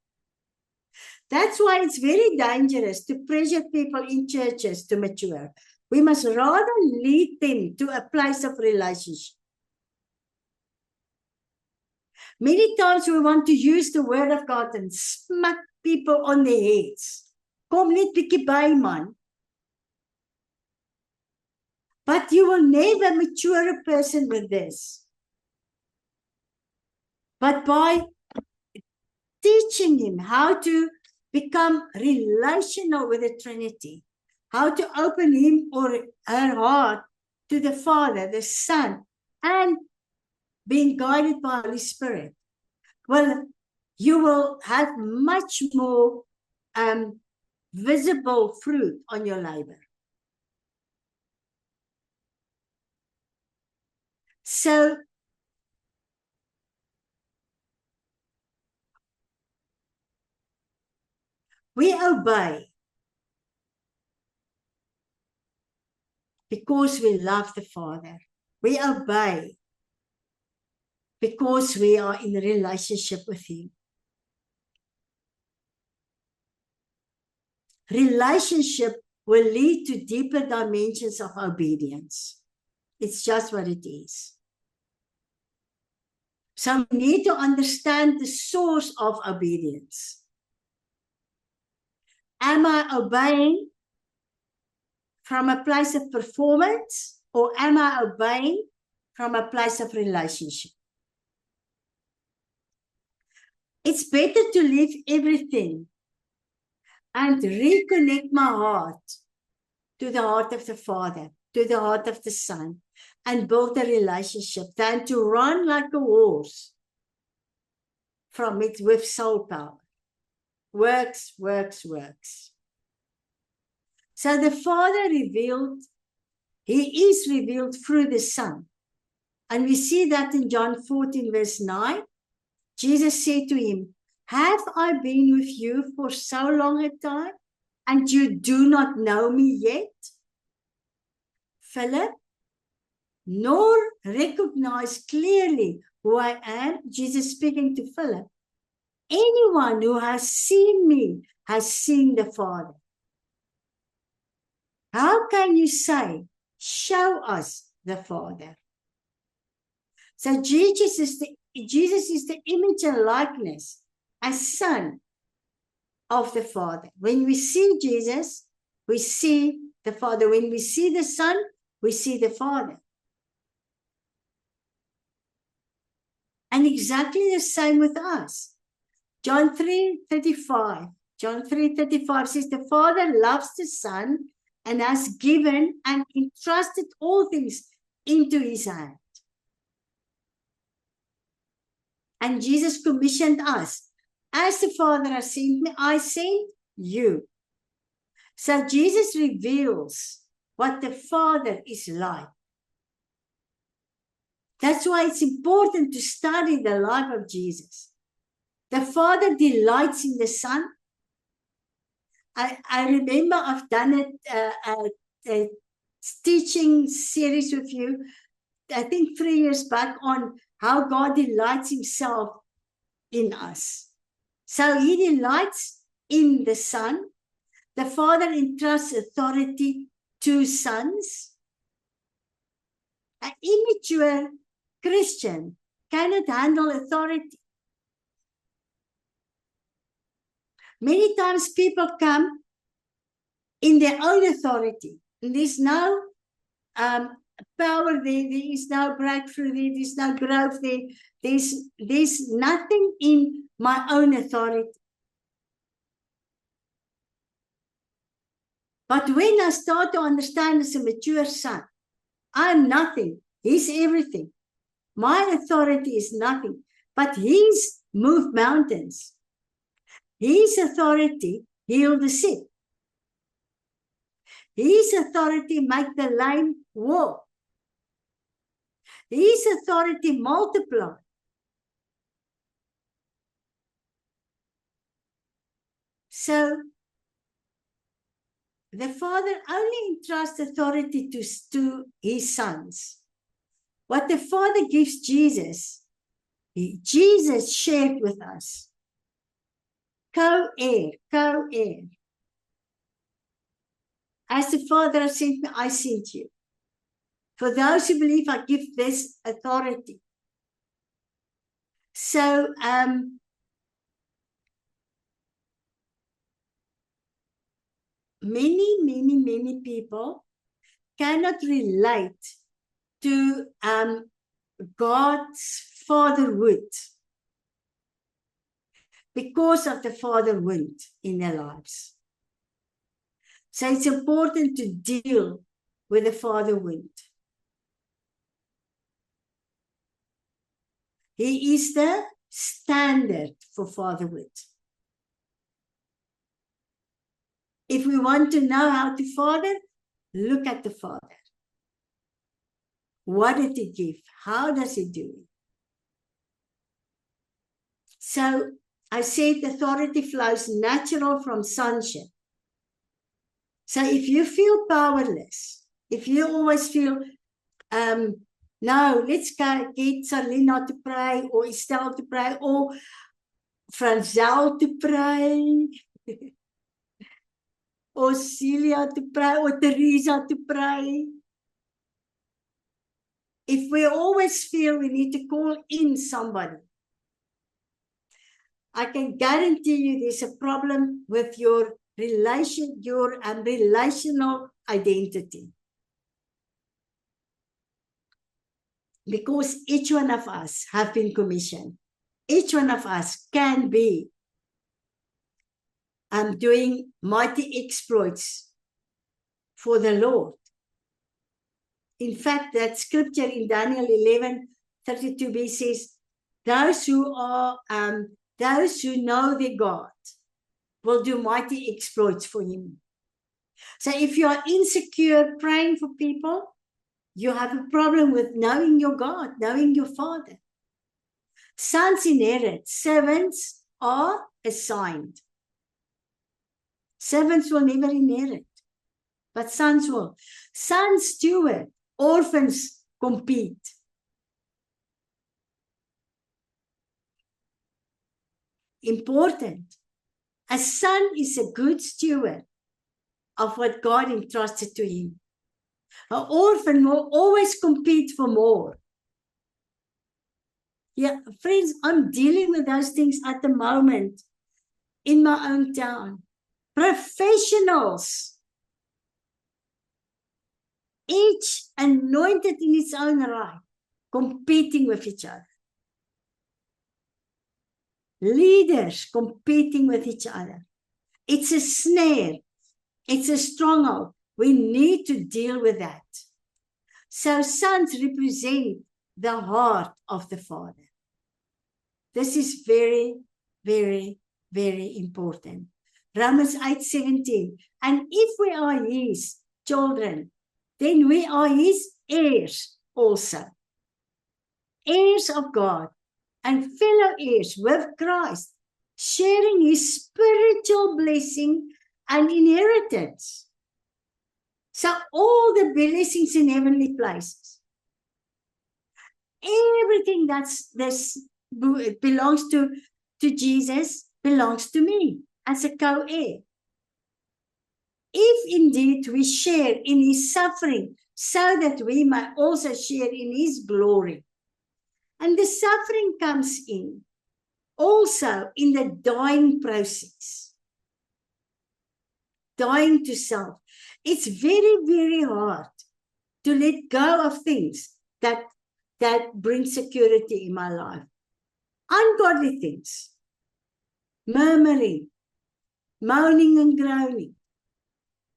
That's why it's very dangerous to pressure people in churches to mature. We must rather lead them to a place of relationship. Many times we want to use the word of God and smack people on their heads. Kom net bietjie by, man. But you will never mature a person with this. But by teaching him how to become relational with the Trinity, how to open him or her heart to the Father, the Son, and being guided by the Holy Spirit, well, you will have much more visible fruit on your labor. So, we obey because we love the Father. We obey because we are in a relationship with Him. Relationship will lead to deeper dimensions of obedience. It's just what it is. So we need to understand the source of obedience. Am I obeying from a place of performance, or am I obeying from a place of relationship? It's better to leave everything and reconnect my heart to the heart of the Father, to the heart of the Son, and build a relationship than to run like a horse from it with soul power. Works, works, works. So the Father revealed, He is revealed through the Son. And we see that in John 14, verse 9. Jesus said to him, have I been with you for so long a time, and you do not know me yet? Philip, nor recognize clearly who I am. Jesus speaking to Philip. Anyone who has seen me has seen the Father. How can you say, show us the Father? So Jesus is the image and likeness as Son of the Father. When we see Jesus, we see the Father. When we see the Son, we see the Father. And exactly the same with us. John 3:35. John 3:35 says, the Father loves the Son and has given and entrusted all things into His hand. And Jesus commissioned us. As the Father has sent me, I sent you. So Jesus reveals what the Father is like. That's why it's important to study the life of Jesus. The Father delights in the Son. I remember I've done a teaching series with you, I think 3 years back, on how God delights Himself in us. So He delights in the Son. The Father entrusts authority to sons. An immature Christian cannot handle authority. Many times people come in their own authority. And there's no power there, there is no breakthrough there, there's no growth there. There's nothing in my own authority. But when I start to understand as a mature son, I'm nothing. He's everything. My authority is nothing. But he's moved mountains. His authority healed the sick. His authority make the lame walk. His authority multiply. So the Father only entrusts authority to his sons. What the Father gives Jesus, Jesus shared with us. Co-heir, co-heir. As the Father has sent me, I sent you. For those who believe, I give this authority. So, many people cannot relate to God's fatherhood because of the fatherhood in their lives. So it's important to deal with the fatherhood. He is the standard for fatherhood. If we want to know how to father, look at the Father. What did he give? How does he do it? So I said authority flows natural from sonship. So if you feel powerless, if you always feel, no, let's go get Salina to pray, or Estelle to pray, or Franzel to pray, or Celia to pray, or Teresa to pray. If we always feel we need to call in somebody, I can guarantee you there's a problem with your relational identity. Because each one of us have been commissioned. Each one of us can be doing mighty exploits for the Lord. In fact, that scripture in Daniel 11:32b says, those who know their God will do mighty exploits for him. So if you are insecure praying for people, you have a problem with knowing your God, knowing your Father. Sons inherit, servants are assigned. Servants will never inherit, but sons will. Sons steward, orphans compete. Important. A son is a good steward of what God entrusted to him. An orphan will always compete for more. Yeah, friends, I'm dealing with those things at the moment in my own town. Professionals, each anointed in its own right, competing with each other. Leaders competing with each other. It's a snare. It's a stronghold. We need to deal with that. So sons represent the heart of the Father. This is very, very, very important. Romans 8:17. And if we are his children, then we are his heirs also. Heirs of God and fellow heirs with Christ, sharing his spiritual blessing and inheritance. So all the blessings in heavenly places, everything this belongs to Jesus belongs to me as a co-heir. If indeed we share in his suffering, so that we might also share in his glory. And the suffering comes in also in the dying process. Dying to self. It's very, very hard to let go of things that bring security in my life. Ungodly things. Murmuring, moaning and groaning.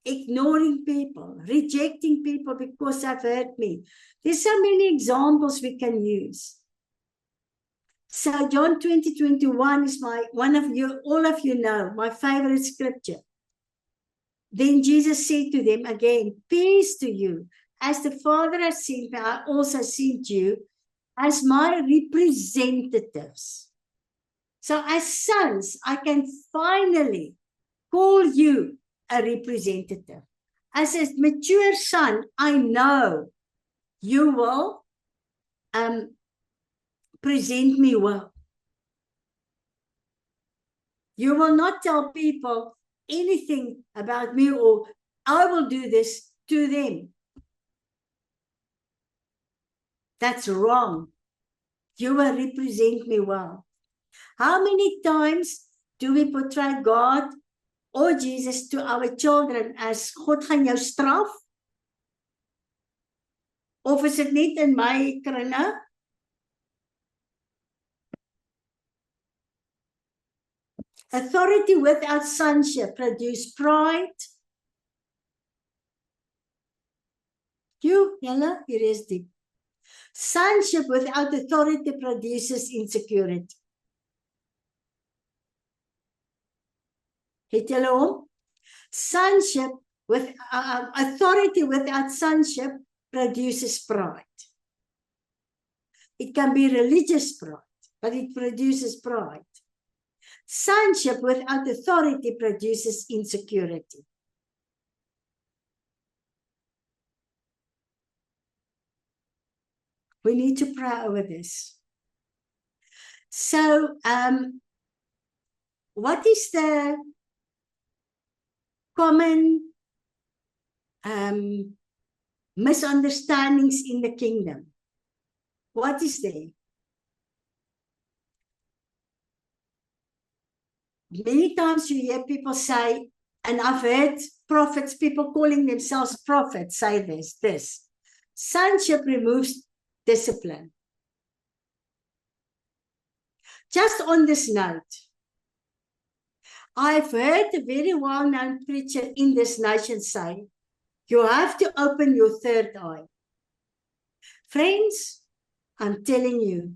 ignoring people, rejecting people because they've hurt me. There's so many examples we can use. So John 20:21 is all of you know, my favorite scripture. Then Jesus said to them again, peace to you. As the Father has sent me, I also sent you as my representatives. So as sons, I can finally call you a representative. As a mature son, I know you will present me well. You will not tell people anything about me, or I will do this to them. That's wrong. You will represent me well. How many times do we portray God or Jesus to our children as God gaan jou straf? Of is dit net in my kringe? Authority without sonship produces pride. Here is deep. Sonship without authority produces insecurity. Het julle hom? Sonship with authority without sonship produces pride. It can be religious pride, but it produces pride. Sonship without authority produces insecurity. We need to pray over this. So, what is the common misunderstandings in the kingdom? What is there? Many times you hear people say, and I've heard prophets, people calling themselves prophets, say this. Sonship removes discipline. Just on this note, I've heard a very well-known preacher in this nation say, you have to open your third eye. Friends, I'm telling you,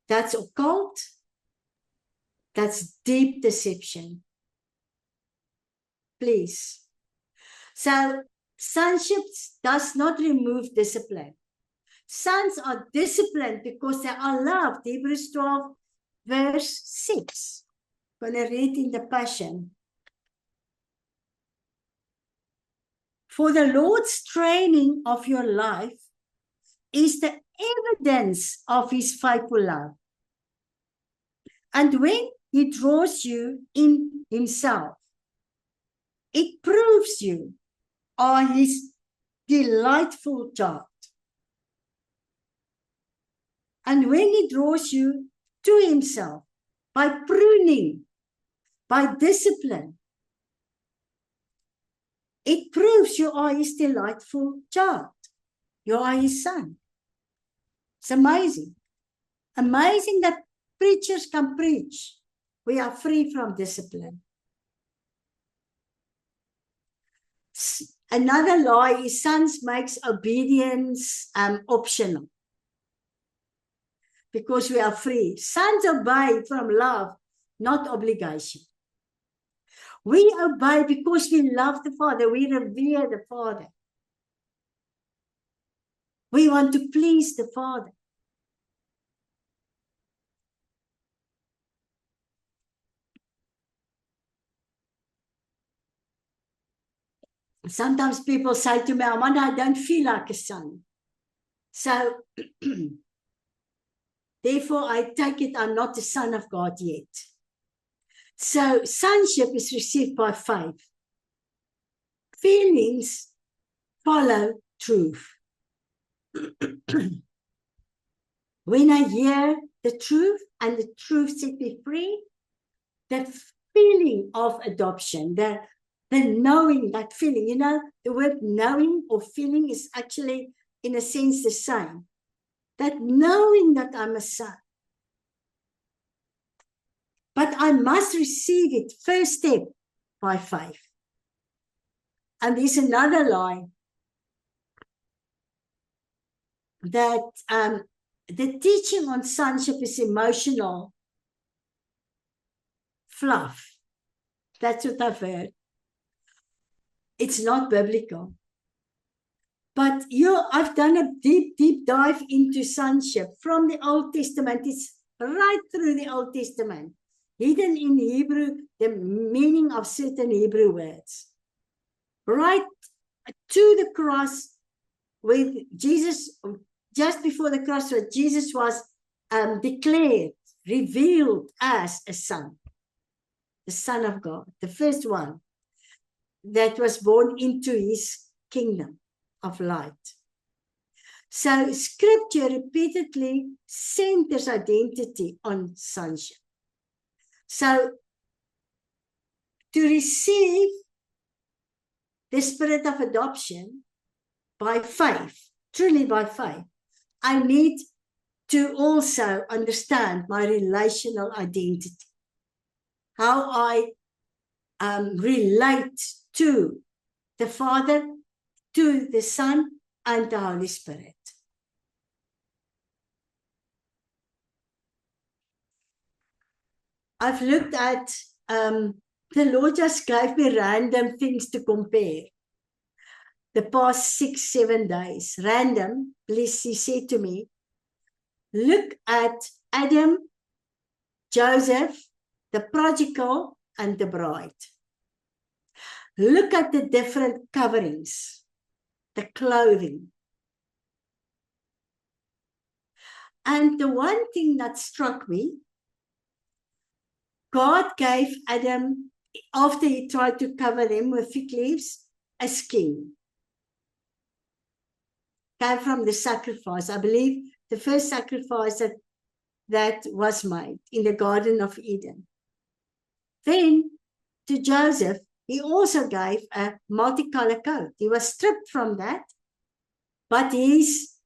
that's occult. That's deep deception. Please. So, sonship does not remove discipline. Sons are disciplined because they are loved. Hebrews 12, verse 6. I'm going to read in the Passion. For the Lord's training of your life is the evidence of his faithful love. And when he draws you in himself, it proves you are his delightful child. And when he draws you to himself by pruning, by discipline, it proves you are his delightful child. You are his son. It's amazing. Amazing that preachers can preach. We are free from discipline. Another lie is sons makes obedience optional. Because we are free. Sons obey from love, not obligation. We obey because we love the Father. We revere the Father. We want to please the Father. Sometimes people say to me, Amanda, I don't feel like a son. So, therefore, I take it I'm not the son of God yet. So, sonship is received by faith. Feelings follow truth. When I hear the truth and the truth set me free, the feeling of adoption, the knowing, that feeling, you know, the word knowing or feeling is actually, in a sense, the same. That knowing that I'm a son. But I must receive it, first step, by faith. And there's another lie that the teaching on sonship is emotional fluff. That's what I've heard. It's not biblical. But I've done a deep, deep dive into sonship from the Old Testament. It's right through the Old Testament. Hidden in Hebrew, the meaning of certain Hebrew words. Right to the cross with Jesus, just before the cross, where Jesus was declared, revealed as a son. The Son of God, the first one that was born into his kingdom of light. So scripture repeatedly centers identity on sonship. So to receive the spirit of adoption by faith, truly by faith, I need to also understand my relational identity. How I relate to the Father, to the Son, and the Holy Spirit. I've looked at, the Lord just gave me random things to compare. The past 6-7 days, random, please, he said to me, look at Adam, Joseph, the prodigal, and the bride. Look at the different coverings, the clothing. And the one thing that struck me, God gave Adam, after he tried to cover them with fig leaves, a skin. Came from the sacrifice. I believe the first sacrifice that was made in the Garden of Eden. Then to Joseph, he also gave a multicolored coat. He was stripped from that, but his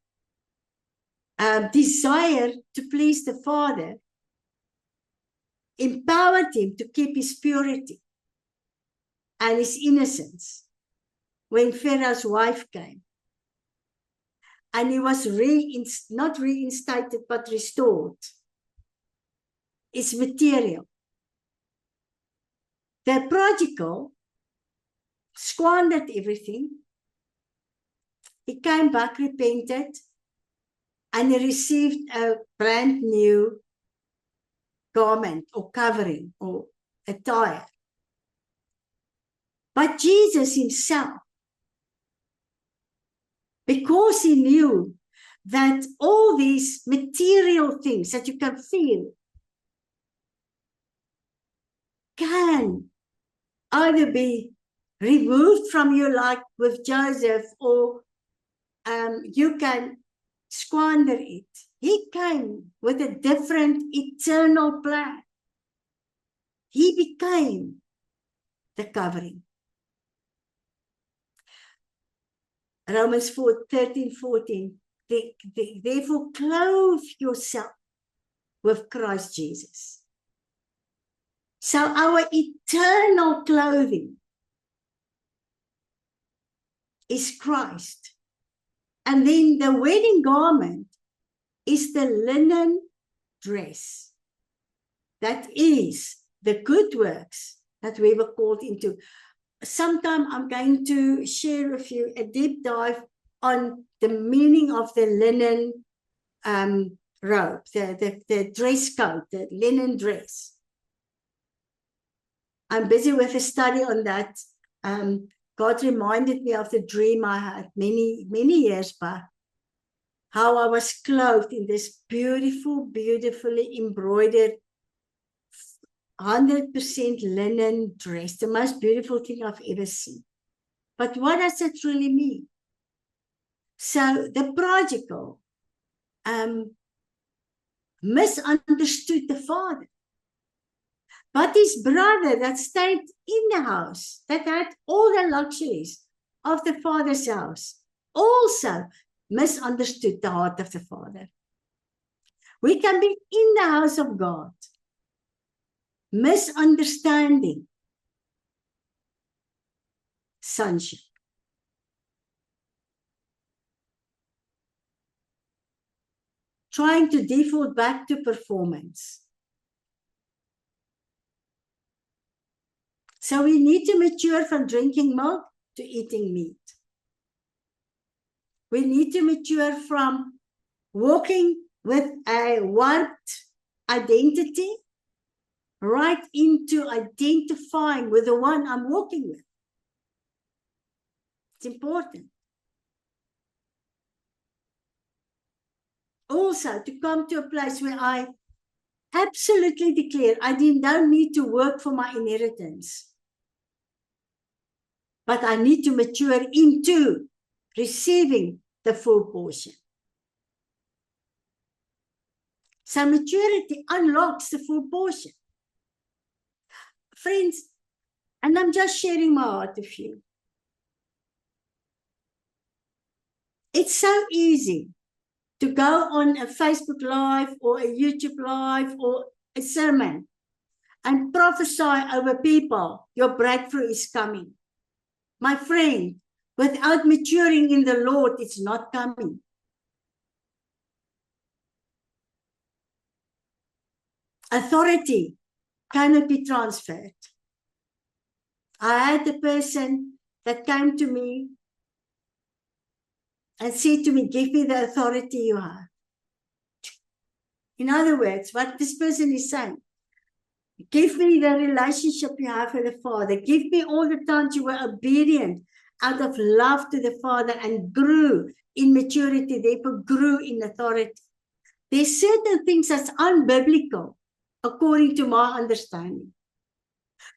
desire to please the Father empowered him to keep his purity and his innocence when Pharaoh's wife came. And he was not reinstated, but restored. It's material. The prodigal squandered everything. He came back, repented, and he received a brand new garment or covering or attire. But Jesus himself, because he knew that all these material things that you can feel can either be removed from you, like with Joseph, or you can squander it. He came with a different eternal plan. He became the covering. Romans 13:14. Therefore, clothe yourself with Christ Jesus. So our eternal clothing is Christ. And then the wedding garment is the linen dress. That is the good works that we were called into. Sometime I'm going to share with you a deep dive on the meaning of the linen robe, the dress code, the linen dress. I'm busy with a study on that. God reminded me of the dream I had many, many years back, how I was clothed in this beautiful, beautifully embroidered 100% linen dress, the most beautiful thing I've ever seen. But what does it really mean? So the prodigal misunderstood the father. But his brother that stayed in the house, that had all the luxuries of the father's house, also misunderstood the heart of the father. We can be in the house of God, misunderstanding sonship. trying to default back to performance. So we need to mature from drinking milk to eating meat. We need to mature from walking with a warped identity right into identifying with the one I'm walking with. It's important. Also, to come to a place where I absolutely declare I don't need to work for my inheritance, but I need to mature into receiving the full portion. So maturity unlocks the full portion. Friends, and I'm just sharing my heart with you. It's so easy to go on a Facebook Live or a YouTube Live or a sermon and prophesy over people, your breakthrough is coming. My friend, without maturing in the Lord, it's not coming. Authority cannot be transferred. I had a person that came to me and said to me, give me the authority you have. In other words, what this person is saying, give me the relationship you have with the Father. Give me all the times you were obedient out of love to the Father and grew in maturity, therefore grew in authority. There's certain things that's unbiblical, according to my understanding.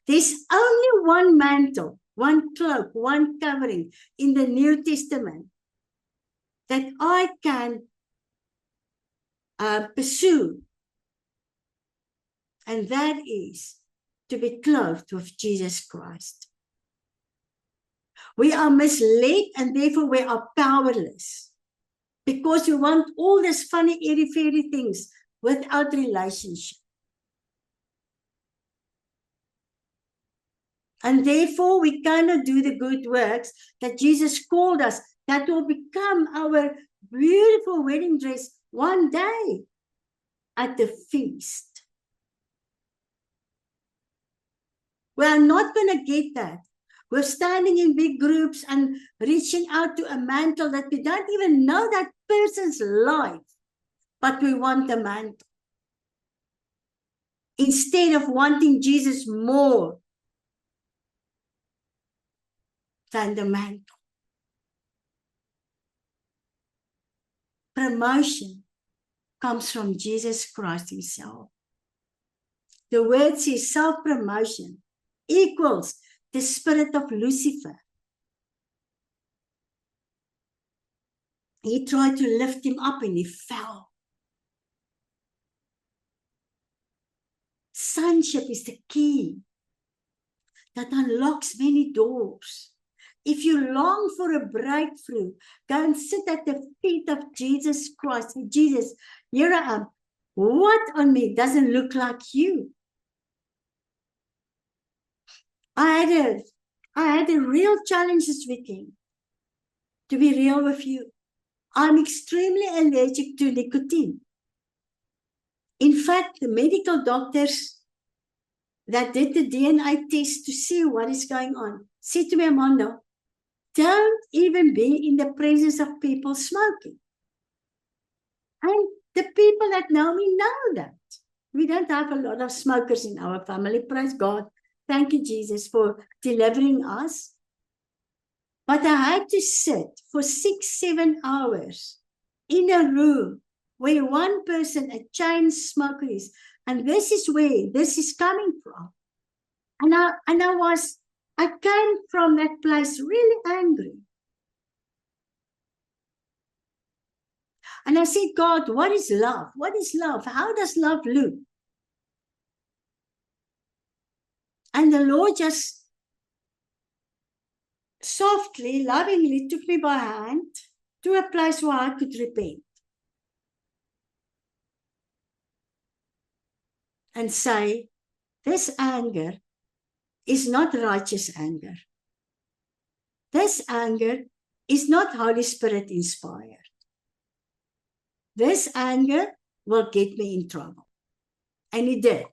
There's only one mantle, one cloak, one covering in the New Testament that I can pursue. And that is to be clothed with Jesus Christ. We are misled and therefore we are powerless because we want all these funny, airy-fairy things without relationship. And therefore we cannot do the good works that Jesus called us that will become our beautiful wedding dress one day at the feast. We are not going to get that. We're standing in big groups and reaching out to a mantle that we don't even know that person's life, but we want the mantle. Instead of wanting Jesus more than the mantle. Promotion comes from Jesus Christ himself. The word says self-promotion equals the spirit of Lucifer. He tried to lift him up and he fell. Sonship is the key that unlocks many doors. If you long for a breakthrough, go and sit at the feet of Jesus Christ. And Jesus, here I am. What on me doesn't look like you? I had a real challenges with him. To be real with you, I'm extremely allergic to nicotine. In fact, the medical doctors that did the DNA test to see what is going on said to me, Amanda, don't even be in the presence of people smoking. And the people that know me know that. We don't have a lot of smokers in our family, praise God. Thank you, Jesus, for delivering us. But I had to sit for 6-7 hours in a room where one person, a chain smoker is, and this is where this is coming from. And I came from that place really angry. And I said, God, what is love? What is love? How does love look? And the Lord just softly, lovingly took me by hand to a place where I could repent. And say, this anger is not righteous anger. This anger is not Holy Spirit inspired. this anger will get me in trouble. And it did.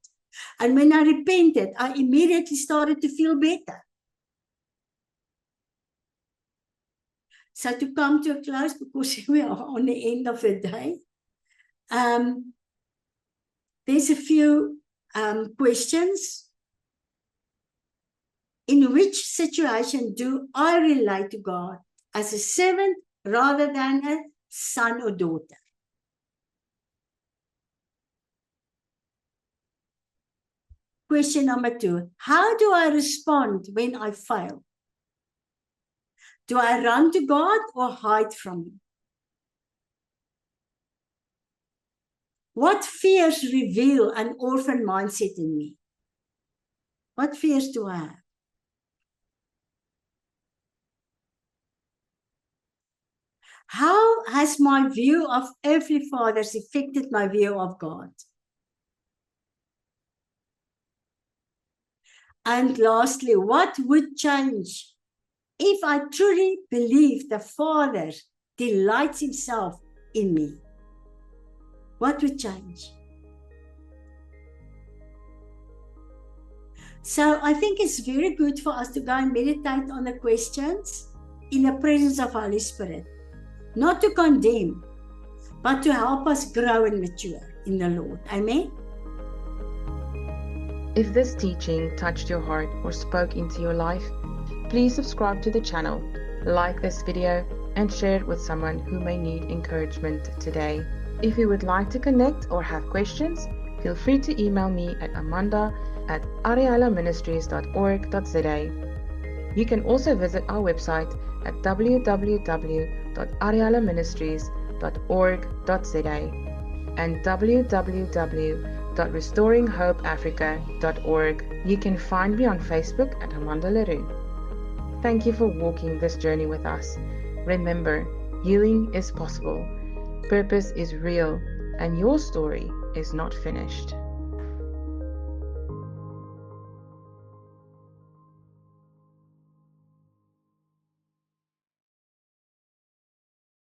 And when I repented, I immediately started to feel better. So to come to a close, because we are on the end of the day, there's a few questions. In which situation do I relate to God? As a servant rather than a son or daughter? Question number 2. How do I respond when I fail? Do I run to God or hide from Him? What fears reveal an orphan mindset in me? What fears do I have? How has my view of earthly fathers affected my view of God? And lastly, what would change if I truly believe the Father delights Himself in me? What would change? So I think it's very good for us to go and meditate on the questions in the presence of Holy Spirit. Not to condemn, but to help us grow and mature in the Lord. Amen? If this teaching touched your heart or spoke into your life, please subscribe to the channel, like this video, and share it with someone who may need encouragement today. If you would like to connect or have questions, feel free to email me at amanda@arialaministries.org.za. You can also visit our website at www.arialaministries.org.za and www.restoringhopeafrica.org. You can find me on Facebook at Amanda Leroux. Thank you for walking this journey with us. Remember, healing is possible, purpose is real, and your story is not finished.